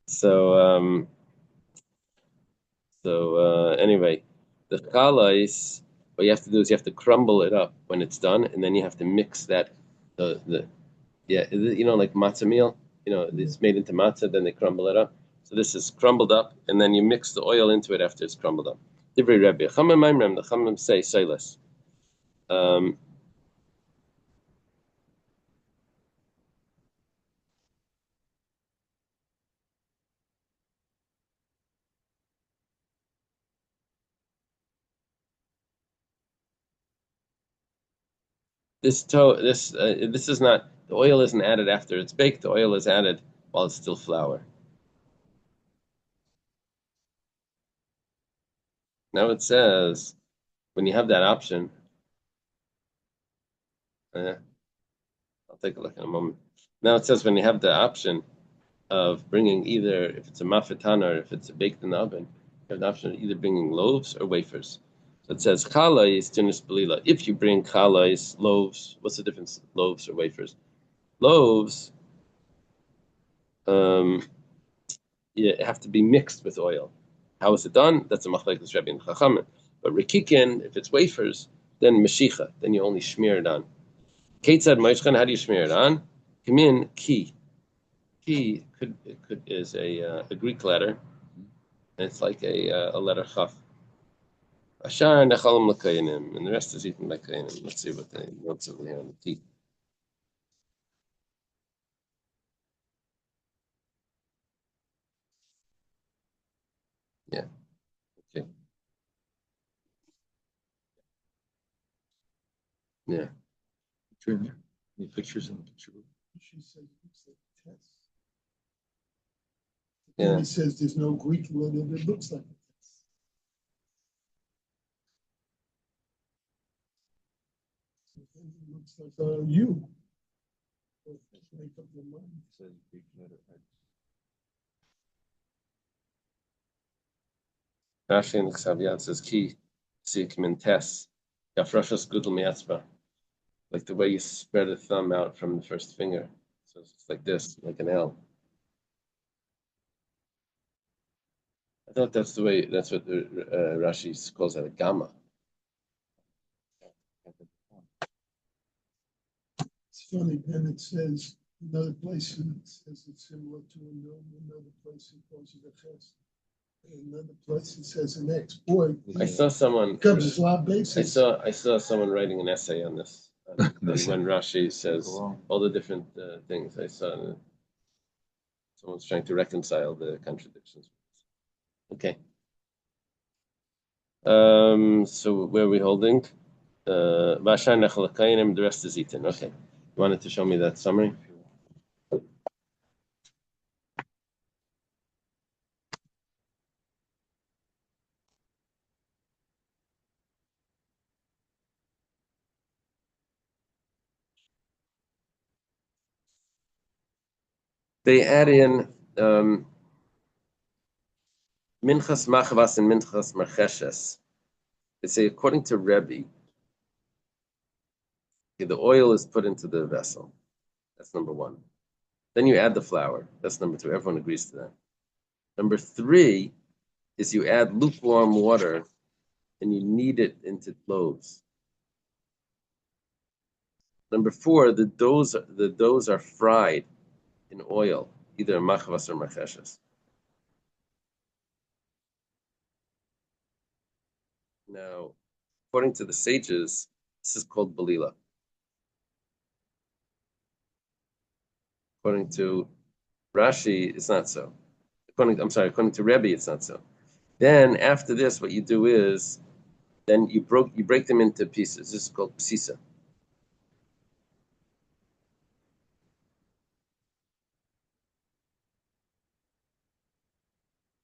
So anyway, the chalais, what you have to do is you have to crumble it up when it's done, and then you have to mix that like matzah meal. It's made into matzah, then they crumble it up. So this is crumbled up, and then you mix the oil into it after it's crumbled up. Divrei Rebbe, Chachamim Maimrem, the Chachamim say Seiles. This is not, the oil isn't added after it's baked. The oil is added while it's still flour. Now it says when you have that option. I'll take a look in a moment. Now it says when you have the option of bringing either, if it's a mafetana or if it's a baked in the oven, you have the option of either bringing loaves or wafers. So it says challah is tunis belila. If you bring challah is loaves, what's the difference? Loaves or wafers? Loaves, have to be mixed with oil. How is it done? That's a machlekes Rebbe and Chachamim. But rikikin, if it's wafers, then meshicha, then you only smear it on. Ketzad moishchan, how do you smear it on? Kamin ki. Ki is a Greek letter, and it's like a letter chaf. Ashar nechalim l'kayanim, and the rest is eaten by kayanim. Let's see what the notes over here on the ki. Yeah. Okay. Yeah. Any pictures in the picture book? She says it's a test. Yeah. And he says there's no Greek letter that looks like a test. It looks like you. Make up your mind. It says Greek letter X. Rashi in the Ksaviyat says ki sikmin tes yafrashas gudel miatzba, like the way you spread a thumb out from the first finger. So it's like this, like an L. I thought that's the way. That's what the Rashi calls that, a gamma. It's funny, then it says, another place it says it's similar to a no, another place it calls it a test. Another place it says an X. Boy, I saw someone. covers a lot of bases. I saw someone writing an essay on this. When Rashi says all the different things, I saw someone's trying to reconcile the contradictions. Okay. So where are we holding? The rest is eaten. Okay. You wanted to show me that summary? They add in minchas machavas and minchas marcheshes. They say according to Rebbe, the oil is put into the vessel. That's number one. Then you add the flour. That's number two. Everyone agrees to that. Number three is you add lukewarm water and you knead it into loaves. Number four, the doughs are fried in oil, either machvas or marcheshes. Now, according to the sages, this is called balila. According to Rashi, it's not so. According to Rebbe, it's not so. Then after this, what you do is, then you break them into pieces. This is called psisa.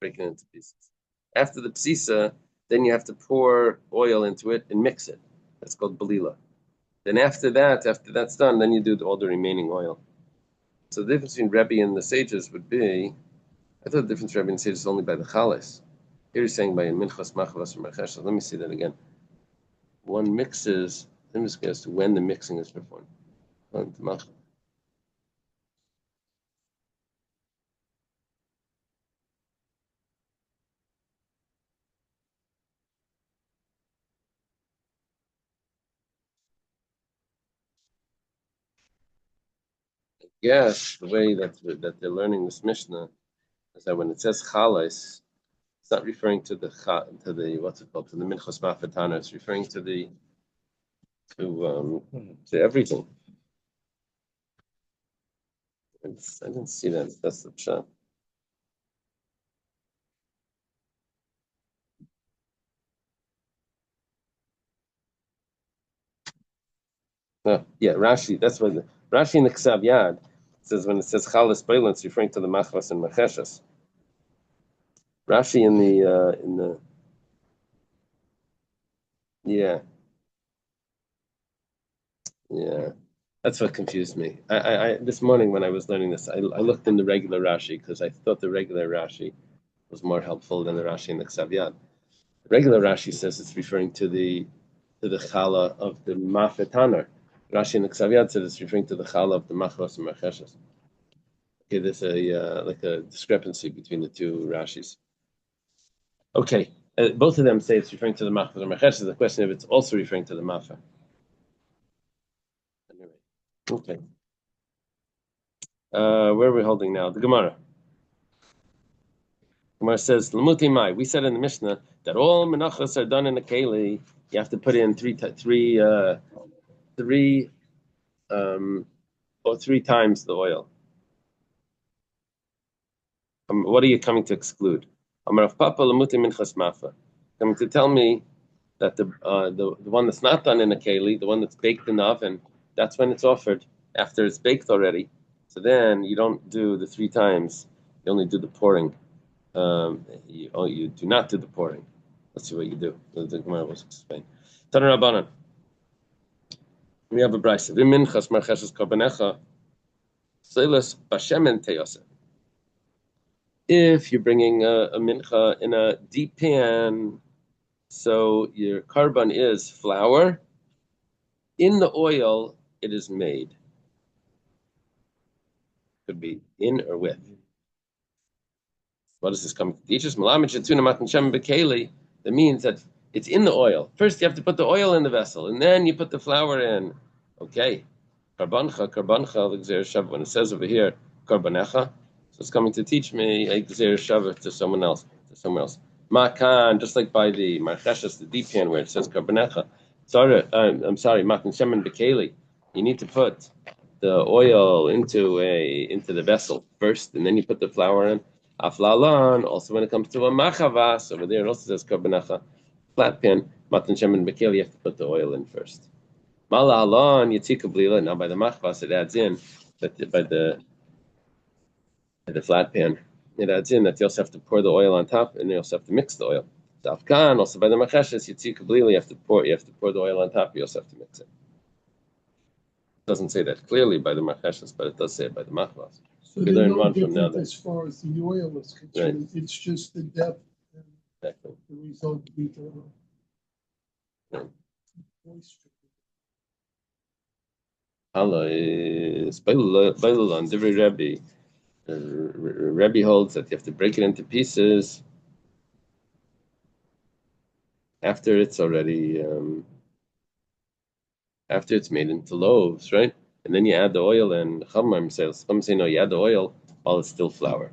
Breaking it into pieces. After the psisa, then you have to pour oil into it and mix it. That's called balila. Then after that's done, then you do all the remaining oil. So the difference between Rebbe and the sages would be, I thought the difference between Rebbe and the sages is only by the chalas. Here he's saying by minchas, machavas, or marcheshes. Let me see that again. One mixes, let me just guess when the mixing is performed. Yes, the way that they're learning this Mishnah is that when it says chalas, it's not referring to the what's it called, to the minchas mafetana. It's referring to to everything. I didn't see that. That's the pshat. Yeah, Rashi. That's what Rashi in the Ksav Yad says when it says chalas beilan, it's referring to the machvas and marcheshes. Rashi in the yeah. That's what confused me. I this morning when I was learning this, I looked in the regular Rashi because I thought the regular Rashi was more helpful than the Rashi in the Ksav Yad. The regular Rashi says it's referring to the chala of the mafetaner. Rashi in the Ksav Yad said it's referring to the chala of the machos and macheshes. Okay, there's a like a discrepancy between the two Rashis. Okay, both of them say it's referring to the machos and macheshes. The question if it's also referring to the mafa. Anyway, okay. Where are we holding now? The Gemara. Gemara says, "Lamuti mai." We said in the Mishnah that all menachos are done in a keli. You have to put in three or three times the oil. What are you coming to exclude? Amar Papa Lamuti minchas mafa. Coming to tell me that the one that's not done in a keli, the one that's baked in the oven, that's when it's offered after it's baked already. So then you don't do the three times. You only do the pouring. You do not do the pouring. Let's see what you do. The Gemara was explained. Taner Rabbanan. We have a brayse. V'minchas marcheshes karbanecha seilas bashemen teyaseh. If you're bringing a mincha in a deep pan, so your carbon is flour. In the oil, it is made. Could be in or with. What does this come to teach us? That means that it's in the oil. First, you have to put the oil in the vessel, and then you put the flour in. Okay. Karbancha, when it says over here, karbanecha, so it's coming to teach me a gzer shav to someone else, Makan, just like by the marcheshes, the deep pan where it says karbanecha. Sorry, I'm sorry, makan shemen bekeli. You need to put the oil into the vessel first, and then you put the flour in. Aflalan, also when it comes to a machavas, over there it also says karbanecha, flat pan, matan shemen bekeli, you have to put the oil in first. Malalan, yitzika blila, now by the machavas it adds in, but by the flat pan, it adds in that you also have to pour the oil on top, and you also have to mix the oil. Dafkan, also by the macheshes, yitzika blila, you have to pour the oil on top, you also have to mix it. It doesn't say that clearly by the macheshes, but it does say it by the machavas. So there's no difference as far as the oil is concerned. Right. It's just the depth and exactly. The result of the oil. Moisture. Allah is Bailan Divrei Rebbe. Rebbe holds that you have to break it into pieces after it's already after it's made into loaves, right? And then you add the oil and Chachamim says, some say no, you add the oil while it's still flour.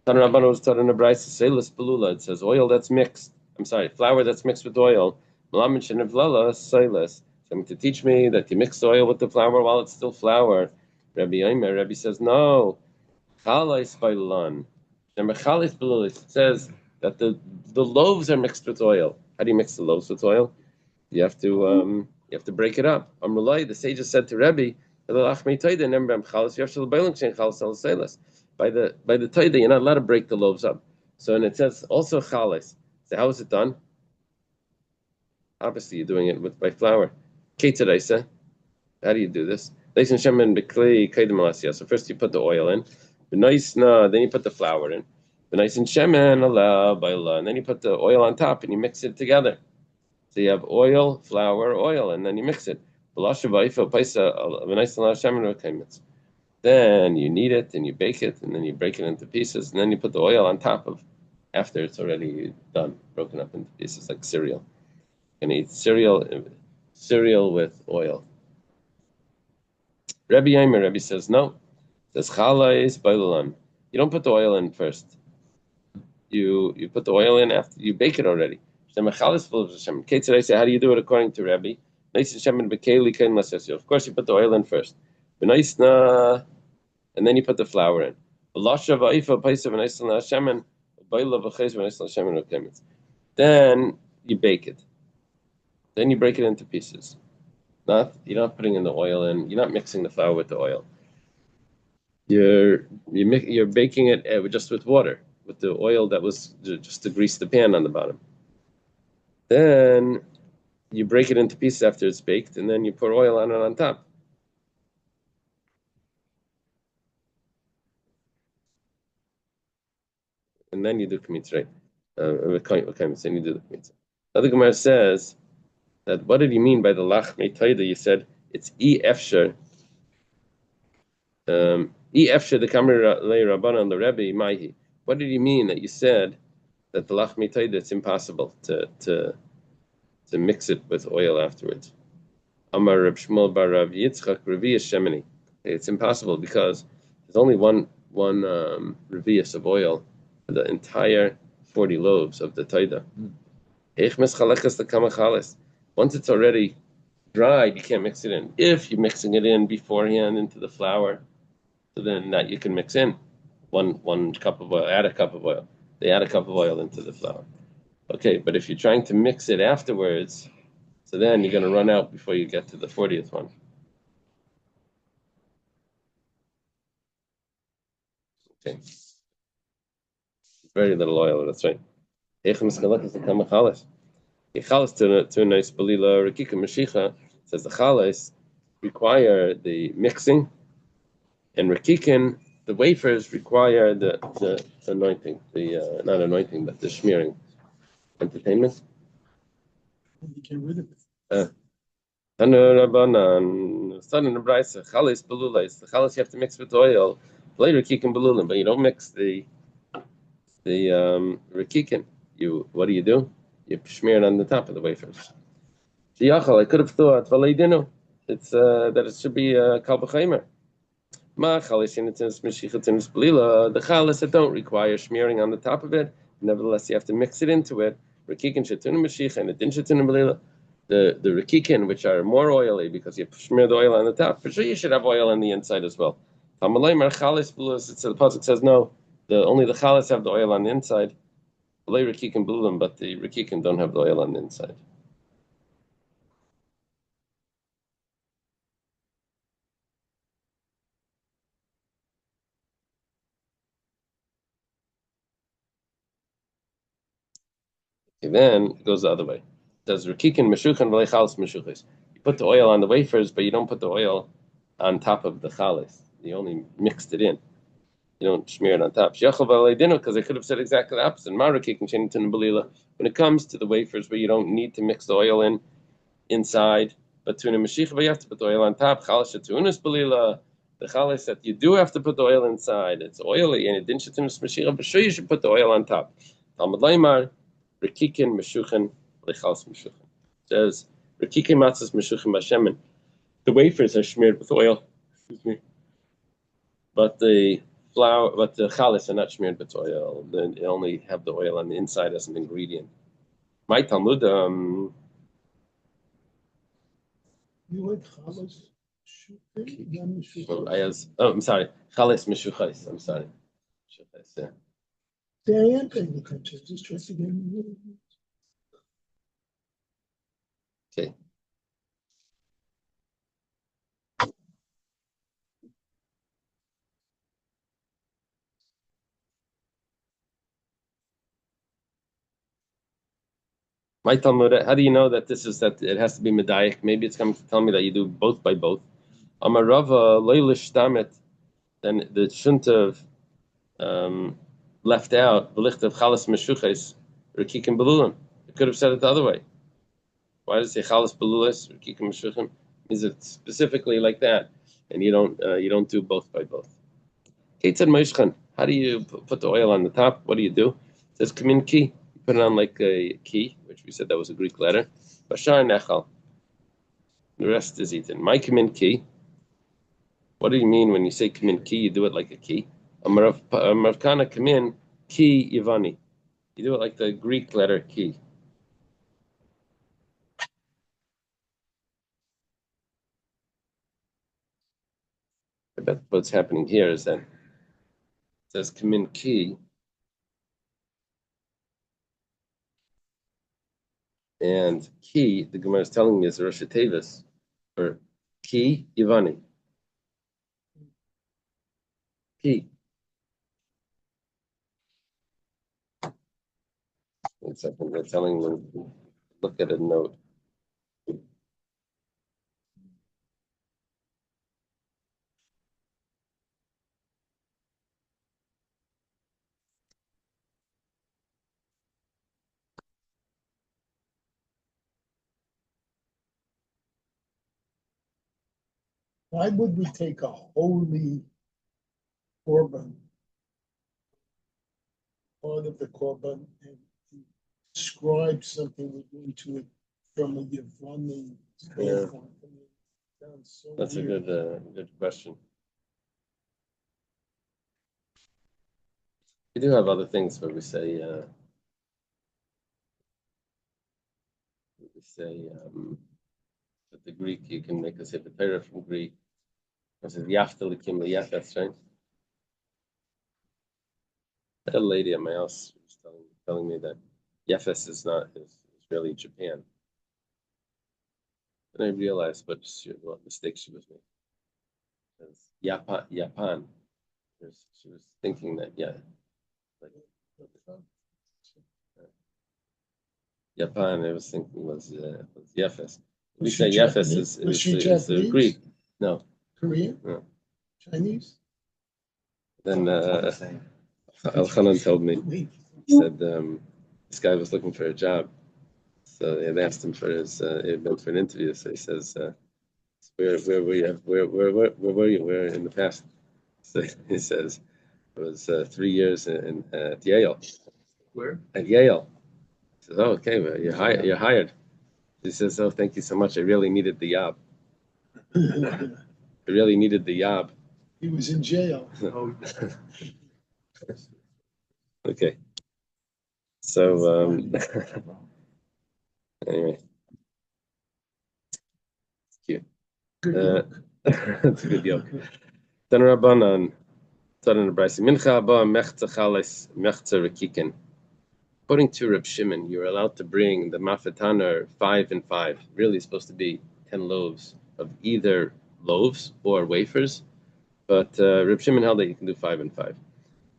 Tan Rabban was taught in a brayse, Seilas Belula, it says oil that's mixed. I'm sorry, flour that's mixed with oil. Malamin Shenevlala, Seilas. Coming to teach me that you mix the oil with the flour while it's still flour. Rabbi says, no. Chalais Bailan. Remember, Chalais Belula, it says that the loaves are mixed with oil. How do you mix the loaves with oil? You have to break it up. Amrulai, the sages said to Rebbe, by the Taida, you're not allowed to break the loaves up. So, and it says also chales. So how is it done? Obviously, you're doing it by flour. Keteraisa. How do you do this? So first you put the oil in. Then you put the flour in. And then you put the oil on top and you mix it together. So you have oil, flour, oil, and then you mix it. Then you knead it and you bake it, and then you break it into pieces, and then you put the oil on top of after it's already done, broken up into pieces like cereal. You can eat cereal with oil. Rebbe says no. Says chala is bailan. You don't put the oil in first. You put the oil in after you bake it already. How do you do it according to Rebbe? Of course, you put the oil in first. And then you put the flour in. Then you bake it. Then you break it into pieces. You're not putting in the oil in. You're not mixing the flour with the oil. You're baking it just with water, with the oil that was just to grease the pan on the bottom. Then you break it into pieces after it's baked, and then you pour oil on it on top. and then you do kmitz, then you do the kmitz. Now the Gemara says that what did he mean by the lach meitaida? You said it's efsher. Efsher the kamar le rabbanan the rebbe maihi. What did he mean that you said that the lach meitaida it's impossible to mix it with oil afterwards? Amar Reb Shmuel bar Rav Yitzchak Revius Shemini. It's impossible because there's only one revius of oil for the entire 40 loaves of the taida. Once it's already dried, you can't mix it in. If you're mixing it in beforehand into the flour, so then that you can mix in one cup of oil, add a cup of oil. They add a cup of oil into the flour. Okay, but if you're trying to mix it afterwards, so then you're going to run out before you get to the 40th one. Okay. Very little oil, that's right. The chalas to a nice balila rakika mashicha says the chalas require the mixing, and rakikin the wafers require the anointing, the not anointing but the smearing. Entertainment. You get rid of it. Sudden the brisa chalas balulais. The chalas you have to mix with oil. Later rakikin balulim, but you don't mix the rakikin. What do? You smear it on the top of the wafers. I could have thought, it's that it should be kal b'chaimer. The chalas that don't require smearing on the top of it, nevertheless you have to mix it into it. Rakikin shetuna mashicha and the din shetuna belila. The rakikin, which are more oily because you smear the oil on the top, for sure you should have oil on the inside as well. The pasuk says no, only the chalas have the oil on the inside. But the rakikin don't have the oil on the inside. Okay, then it goes the other way. It says rakikin meshuchan v'lei chalas meshuchis. You put the oil on the wafers, but you don't put the oil on top of the chalas. You only mixed it in. You don't smear it on top. Because I could have said exactly the opposite. When it comes to the wafers where you don't need to mix the oil in inside, but tuna mashicha, you have to put the oil on top. Chalas shetunas balila. The chalas that you do have to put the oil inside. It's oily and it didn't shetunas mashicha, but sure you should put the oil on top. Talmud Laimar, Rekikin meshuchen lechalas meshuchen. Says Rekikin matzahs meshuchen bashemen. The wafers are smeared with oil. Excuse me. But the chalas are not smeared with oil. They only have the oil on the inside as an ingredient. My Talmud, You like chalas? I'm sorry, chalas meshuchais. I'm sorry. Yeah. I am paying attention. Just trying to get rid of it. Okay. My Talmud, how do you know that it has to be medayik? Maybe it's coming to tell me that you do both by both. Amarava loylish damet, then it shouldn't have left out the licht of chalas meshuches rekikim belulim. It could have said it the other way. Why does it say chalas belulis rekikim meshuchim? Is it specifically like that, and you don't do both by both? Kate said Moishchan, how do you put the oil on the top? What do? It says kamin ki. You put it on like a key, which we said that was a Greek letter. Bashar nechal. The rest is eaten. My kamin ki. What do you mean when you say kamin ki? You do it like a key. Marvkana kamin ki yivani. You do it like the Greek letter ki. I bet what's happening here is that it says kamin ki, and ki, the Gemara is telling me, is Rosh Tevis, or ki yivani. Ki. One second, they're telling me, look at a note. Why would we take a holy korban, part of the korban, and describe something into it from a Yevani standpoint? I mean, it sounds so That's weird. a good question. We do have other things where we say that the Greek, you can make a sefer Torah from Greek. This is Yaftalikim Yafes, right? I had a lady at my house was telling me that Yafes is really Japan. And I realized what mistake she was making. Because Japan. She was thinking that like Japan. I was thinking was Yefes. We say Yefes is Greek. No. Korean? No. Chinese? Then Al-Khanan told me, he said this guy was looking for a job. So they had asked him for an interview. So he says, where were you? Where were you? Where in the past? So he says, it was 3 years at Yale. Where? At Yale. He says, oh, okay, well, you're hired. He says, oh, thank you so much. I really needed the job. I really needed the job. He was in jail. Okay. So anyway, it's cute. It's a good joke. Then Rabbanan, Taran Abraisi, Mincha Abba Mechza Chales Mechza Rekikin. According to Reb Shimon, you're allowed to bring the mafetaner 5 and 5. Really supposed to be 10 loaves of either loaves or wafers. But Reb Shimon held that you can do 5 and 5.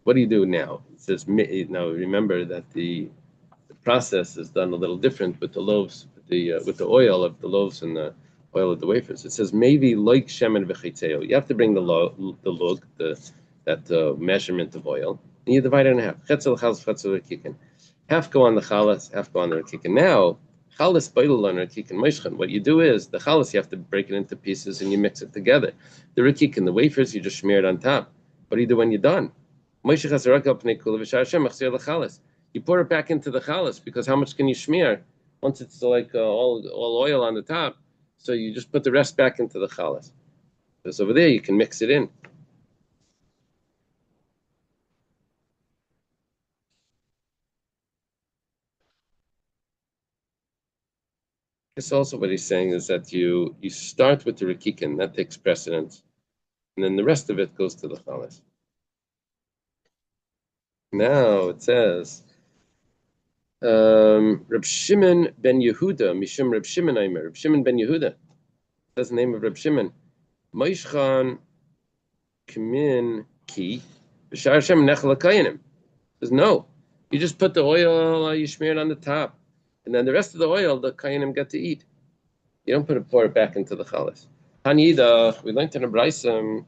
What do you do now? It says now. Remember that the process is done a little different with the loaves, with the oil of the loaves and the oil of the wafers. It says maybe like shemen v'chitzeo. You have to bring the lug, that measurement of oil, and you divide it in half. Chetzel chalas, chetzel rekikin. Half go on the chalas, half go on the rekikin. Now chalas beidel on rekikin meishchan. What you do is the chalas you have to break it into pieces and you mix it together. The rekikin, the wafers, you just smear it on top. What do you do when you're done? You pour it back into the chalas because how much can you smear once it's like all oil on the top? So you just put the rest back into the chalas. Because over there you can mix it in. This also what he's saying is that you start with the rekikin, that takes precedence, and then the rest of it goes to the chalas. Now it says. Reb Shimon ben Yehuda, Mishum Reb Shimon Aimer. Reb Shimon ben Yehuda. That's the name of Reb Shimon. Moishchan Kamin Ki. B'shar Hashem Nechel HaKayanim. Says no. You just put the oil, you smear it on the top. And then the rest of the oil, the Kayanim get to eat. You don't pour it back into the chalas. Hanida, we learned in the Braisim,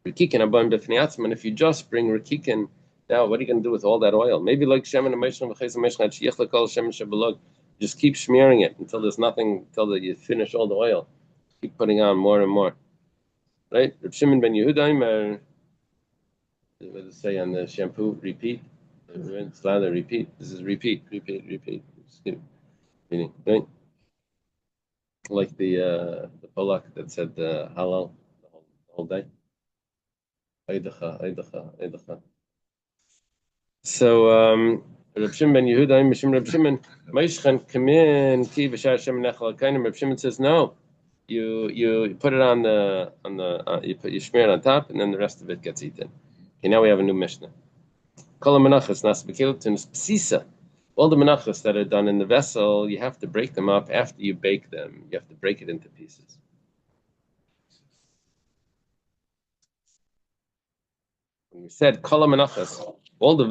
Rikikin Abam B'fnei and if you just bring Rikikin, now, what are you going to do with all that oil? Maybe like Shemin and Meshach Shemin, just keep smearing it until there's nothing, until you finish all the oil. Keep putting on more and more. Right? Reb Shimon ben Yehuda, what does it say on the shampoo? Repeat. Slather, repeat. This is repeat. Just keep repeating. Right? Like the Polak that said halal the whole day. Eidacha. So Reb Shimon ben Yehuda, Mishum Reb Shimon, Meishchan Kamin Ki B'Shar Hashem Nechel HaKayanim. Reb Shimon says no. You put it on you smear it on top, and then the rest of it gets eaten. Okay, now we have a new Mishnah. Kol Menachos Nas B'Kilutin Psisa. All the menachos that are done in the vessel, you have to break them up after you bake them. You have to break it into pieces. When we said kol menachos, all of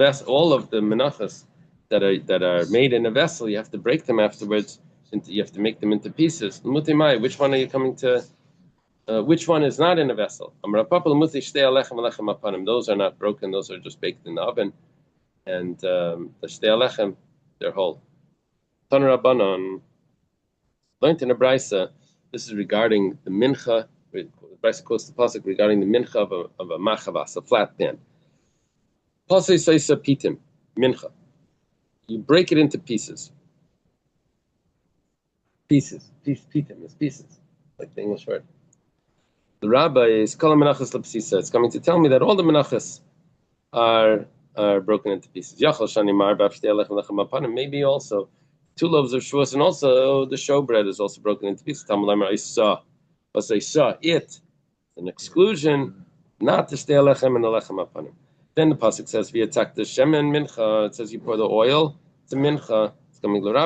the menachos that are made in a vessel, you have to break them afterwards. You have to make them into pieces. Which one are you coming to? Which one is not in a vessel? Those are not broken. Those are just baked in the oven. And the shtei alechem, they're whole. Tan Rabbanon learned in a brisa. This is regarding the mincha Brisa quotes the pasuk regarding the mincha of a machavas, a flat pan. Pasuk says pitim, mincha. You break it into pieces. Pitim is pieces, like the English word. The rabbi is kol menachos lepsisa. It's coming to tell me that all the menachos are broken into pieces. Maybe also 2 loaves of shvus, and also the showbread is also broken into pieces. I saw it, an exclusion, not to stay alechem and alechem apanim. Then the pasuk says, "V'yatak the shemen mincha." It says you pour the oil. It's a mincha. It's coming. All the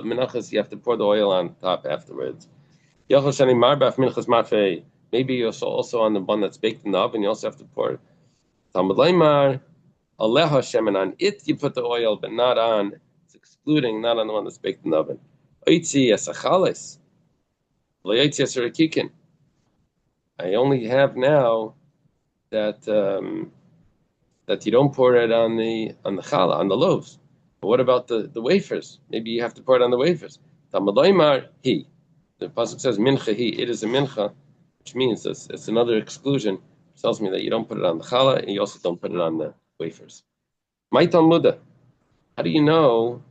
menachos you have to pour the oil on top afterwards. Maybe you're also on the one that's baked in the oven. You also have to pour it. Talmud Leimar, Aleha Shemen, on it you put the oil, but not on. It's excluding, not on the one that's baked in the oven. Oitzi esachales, loyitzi esarakikin. I only have now that that you don't pour it on the challah, on the loaves. But what about the wafers? Maybe you have to pour it on the wafers. Talmud Leimar, he. The pasuk says mincha he. It is a mincha, which means it's another exclusion. It tells me that you don't put it on the challah and you also don't put it on the wafers. My Talmuda, how do you know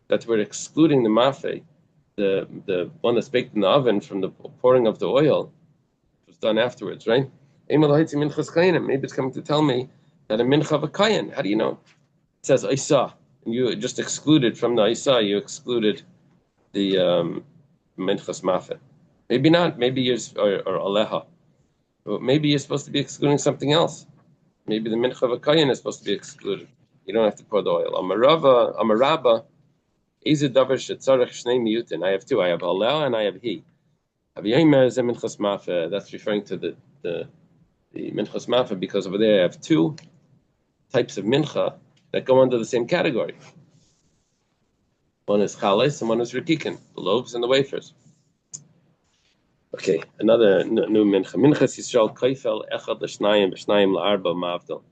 that we're excluding the mafe, the one that's baked in the oven, from the pouring of the oil? It was done afterwards, right? Maybe it's coming to tell me that a mincha of a kayan. How do you know? It says isa, and you just excluded from the isa. You excluded the minchas mafe. Maybe not. Maybe you're or aleha. Maybe you're supposed to be excluding something else. Maybe the mincha of a kayan is supposed to be excluded. You don't have to pour the oil. Amarabba, izu davar shetzarech shnei miyutin. I have 2. I have halel and I have he. That's referring to the minchas mafe, because over there I have 2 types of mincha that go under the same category. One is chales and one is rikikin, the loaves and the wafers. Okay, another new mincha. Minchas Yisrael kaifel echad l'shnayim b'shnayim la'arba mavdal.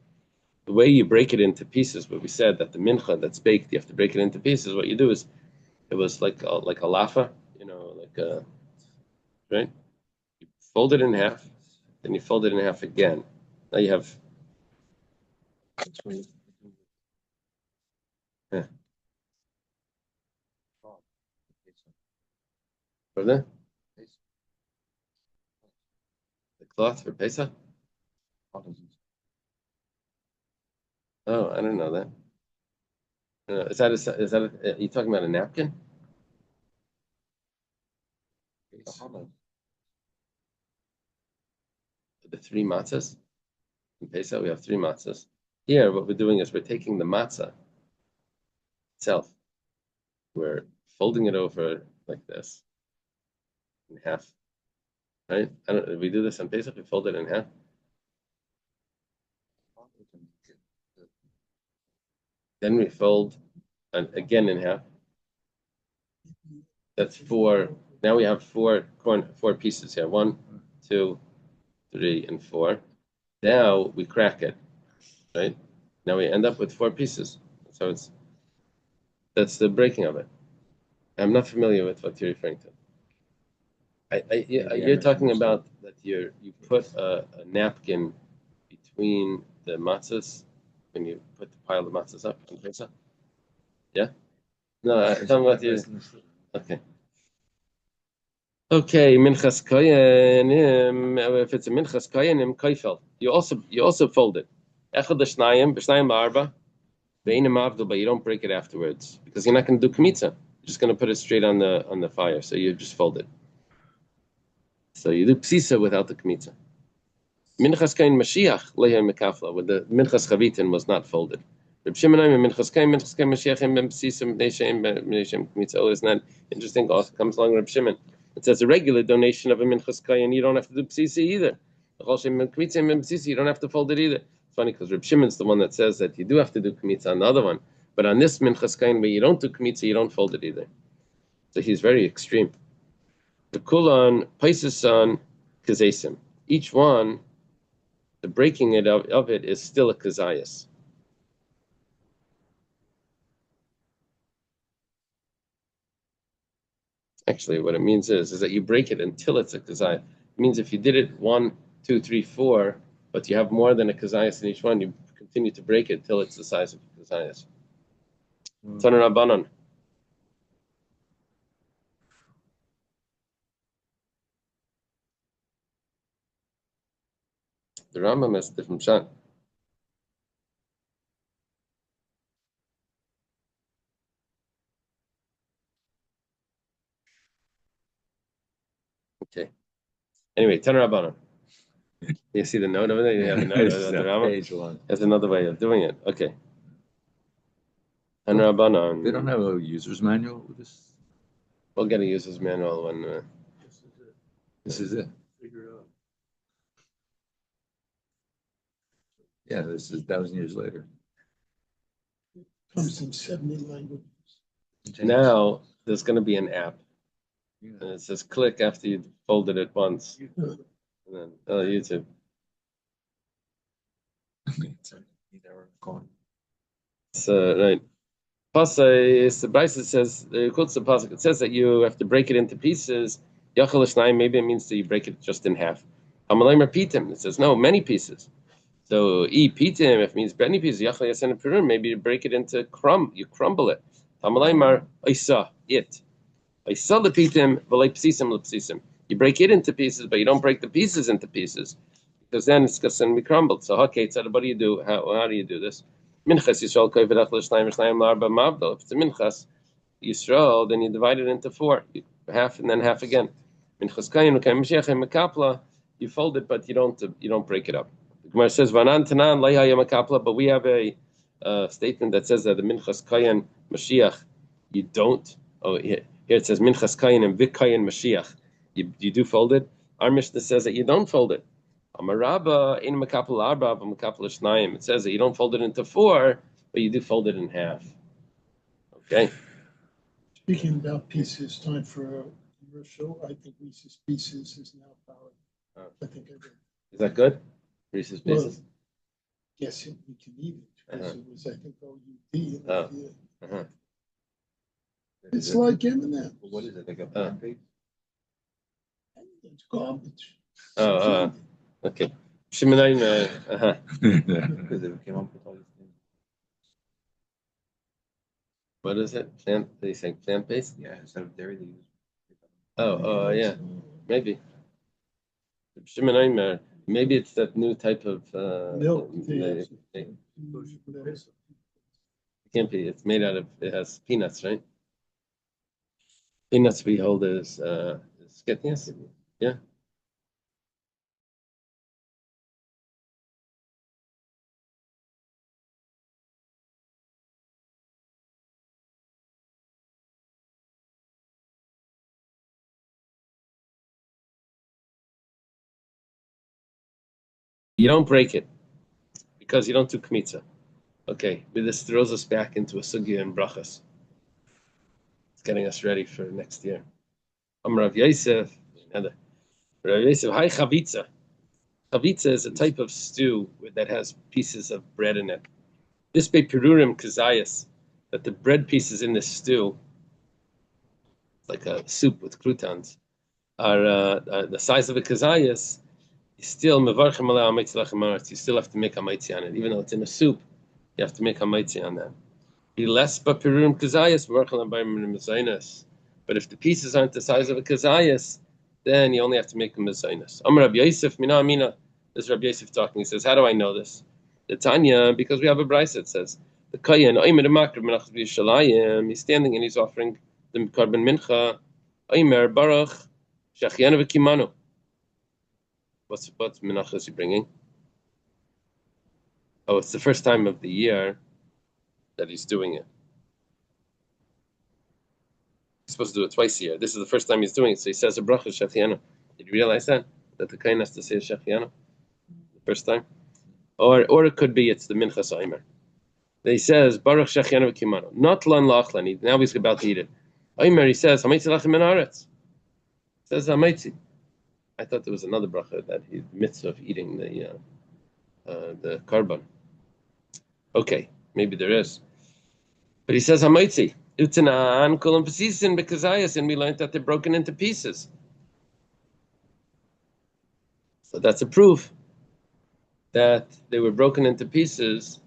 The way you break it into pieces, but we said that the mincha that's baked, you have to break it into pieces. What you do is, it was like a lafa, right? You fold it in half, then you fold it in half again. Now you have. Yeah. The cloth for Pesach? Oh, I don't know that. Are you talking about a napkin? The 3 matzahs? In Pesach, we have 3 matzahs. Here, what we're doing is we're taking the matzah itself. We're folding it over like this, in half. Right? We do this on Pesach, we fold it in half. Then we fold again in half. That's 4. Now we have 4 pieces here. 1, 2, 3, and 4. Now we crack it, right? Now we end up with 4 pieces. So that's the breaking of it. I'm not familiar with what you're referring to. You're talking about that you put a napkin between the matzahs when you put the pile of matzahs up on Pesach? Yeah? No, I'm talking about you. Okay. Okay, minchas kayanim. If it's a minchas kayanim, kaifel. You also fold it. Echad l'shnayim, b'shnayim la'arba, ve'inem avdul, but you don't break it afterwards because you're not going to do kmitza. You're just going to put it straight on the fire. So you just fold it. So you do psisa without the kmitza. Minchas kain Mashiach lehem mekafla, with the minchas chavitin was not folded. Reb Shimon minchas kain Mashiach em psisa b'neishem kmitza. Oh, isn't that interesting? Also comes along Reb Shimon. It says a regular donation of a minchas kain, you don't have to do psisa either. You don't have to fold it either. It's funny because Reb Shimon's the one that says that you do have to do kmitza on the other one, but on this minchas kain where you don't do kmitza, you don't fold it either. So he's very extreme. The kulan paisasan kazesim. Each one, the breaking it of it is still a kazayas. Actually, what it means is that you break it until it's a kazayas. means if you did it 1, 2, 3, 4, but you have more than a kazayas in each one, you continue to break it till it's the size of a kazayas. Taner Rabbanan. The Rambam has a different shot. Okay. Anyway, Taner Rabbanan. You see the note over there? You have a note of the Rambam? Page 1. That's another way of doing it. Okay. Taner Rabbanan. They don't have a user's manual with this. We'll get a user's manual when. This is it. Figure it out. Yeah, this is 1,000 years later. Comes in 70 languages. Now there's going to be an app, Yeah. and it says click after you folded it once, and then YouTube. So right, Pasay is the Bryce says the Pasuk. It says that you have to break it into pieces. Yachal Shnayim, maybe it means that you break it just in half. Amalayim pitim. It says no, many pieces. So pitim, if it means many pieces, Yachal Yasen Perum, maybe you break it into you crumble it. Amalayim Isa, it. Isa lepitim, v'lei psisim lepsisim. You break it into pieces, but you don't break the pieces into pieces, because then it's going to be crumbled. So okay, so what do you do? How do you do this? Minchas Yisrael koyvedach l'shnayim v'shnayim la'arba mavdal. If it's a minchas Yisrael, then you divide it into 4, half and then half again. Minchas kayin ukayim mashiach mekapla. You fold it, but you don't break it up. The Gemara says vanan tanan leihaya mekapla, but we have a statement that says that the minchas kayin mashiach you don't. Oh, here it says minchas kayin and vikayin mashiach. You do fold it. Our Mishnah says that you don't fold it. Amarabba in makapel arba, but makapel shnayim. It says that you don't fold it into 4, but you do fold it in half. Okay. Speaking about pieces, time for a commercial. I think Reese's Pieces is now powered. I think I did. Is that good? Reese's Pieces. Well, yes, we can eat it because it was, I think, OUD. Oh. Yeah. Uh-huh. It's like M&M. What is it? Like a plant-based? It's garbage. Okay. Shimonayim. Because they came up with all these things. What is it? Plant? They say plant-based? Yeah, instead of dairy, they use. Yeah, maybe. Shimonayim. Maybe it's that new type of Milk. It can't be. It's made out of. It has peanuts, right? Peanuts we hold as sketnias. Yeah. You don't break it because you don't do kmitza. Okay, but this throws us back into a sugya and brachas. It's getting us ready for next year. Rav Yosef, Rav Yosef, hi chavitza. Chavitza is a type of stew that has pieces of bread in it. This be perurim kazayas, that the bread pieces in this stew, like a soup with croutons, are the size of a kazayas. You still mevarchem alei hamaitzi lachem. You still have to make hamaitzi on it, even though it's in a soup. You have to make hamaitzi on that. Be less but perurim kazayas mevarchem alei mezainas. But if the pieces aren't the size of a kazayas, then you only have to make them mezainas. Amar Rabbi Yosef, mina amina. This is Rabbi Yosef talking. He says, "How do I know this?" The Tanya, because we have a brayso that says the kayan oimer makriv menachos b'Yishalayim. He's standing and he's offering the korban mincha. Oimer baruch shechianu v'kimanu. What's menachos you bringing? Oh, it's the first time of the year that he's doing it. He's supposed to do it twice a year. This is the first time he's doing it, so he says a bracha shechianu. Did you realize that the kain has to say shechianu the first time? Or it could be it's the minchas oimer. He says baruch shechianu v'kimanu. Not lan lachlan. Now he's about to eat it. Oimer, he says hamaitzi lachem min haaretz. Says hamaitzi. I thought there was another bracha that he mitzvah of eating the korban. Okay, maybe there is, but he says hamaitzi utanan kulam pesisin bekazayas, and we learned that they're broken into pieces. So that's a proof that they were broken into pieces,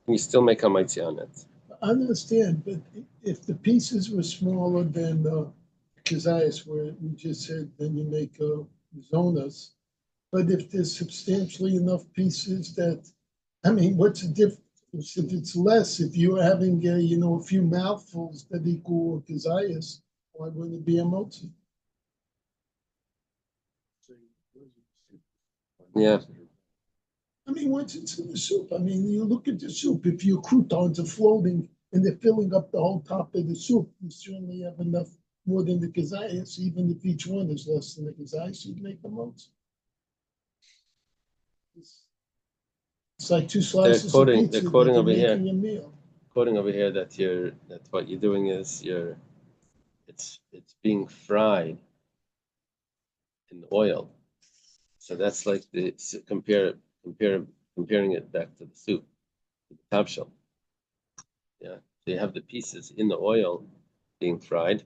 and you still make hamaitzi on it. I understand, but if the pieces were smaller than kazayas, where we just said, then you make zonas. But if there's substantially enough pieces that, I mean, what's the difference if it's less? If you're having a few mouthfuls that equal kazayas, why wouldn't it be a motzi? Yeah. I mean, once it's in the soup, I mean, you look at the soup. If your croutons are floating and they're filling up the whole top of the soup, you certainly have enough more than the kazayas. Even if each one is less than the kazayas, you'd make a motzi. It's like two slices of pizza. They're quoting that over here. making a meal. Quoting over here that what you're doing is it's being fried in oil. So that's like comparing it back to the soup, to the tabshel. Yeah. So you have the pieces in the oil being fried.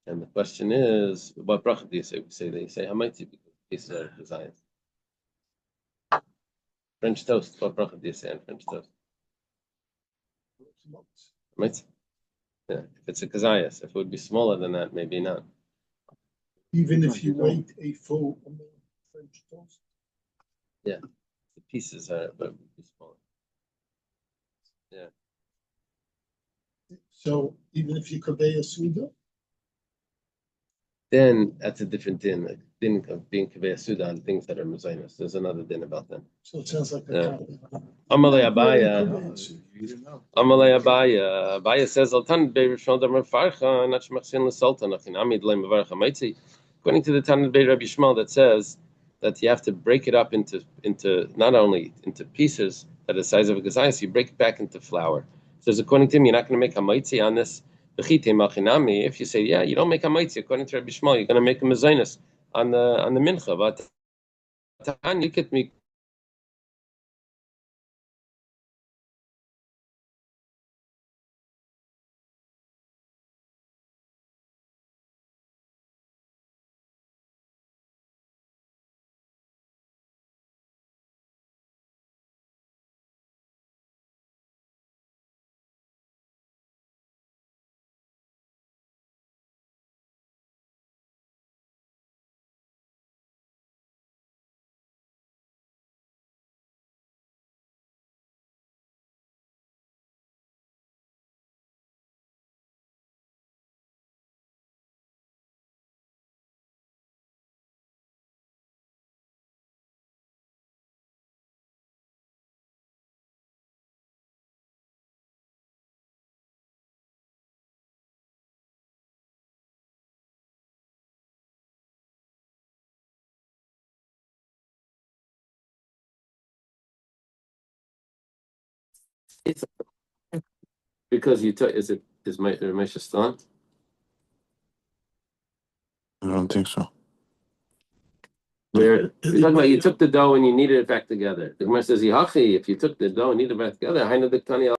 And the question is, what bracha do you say? They say hamaitzi because the pieces are designed. French toast. What bracha do you say on French toast? Hamaitzi. Yeah. If it's a kazayas, if it would be smaller than that, maybe not. Even if you wait a full amount of French toast. Yeah. The pieces are but would be smaller. Yeah. So even if you kaveh a suda, Then that's a different din. Like din of being kaveh suda on things that are mezainas. There's another din about them. so it sounds like a Yeah. copy. Amalei Abaya. You didn't know. Amalei Abaya. Abaya says, "Altan be'rishon damer farcha not shmachsin l'sultan achin amid le'mevarach hamaitzi." According to the Tanit Bei Rabbi Yishmael, that says that you have to break it up into not only into pieces that are the size of a gazayas, you break it back into flour. So, according to him, you're not going to make hamaitzi on this. If you say, yeah, you don't make hamaitzi, according to Rabbi Yishmael, you're going to make a mezainis on the mincha. But you get me. Because you took, is Ramesh still on? I don't think so. Where you're talking about you took the dough and you kneaded it back together. The Gemara says, "Yachi, if you took the dough and kneaded it back together, hainu diktani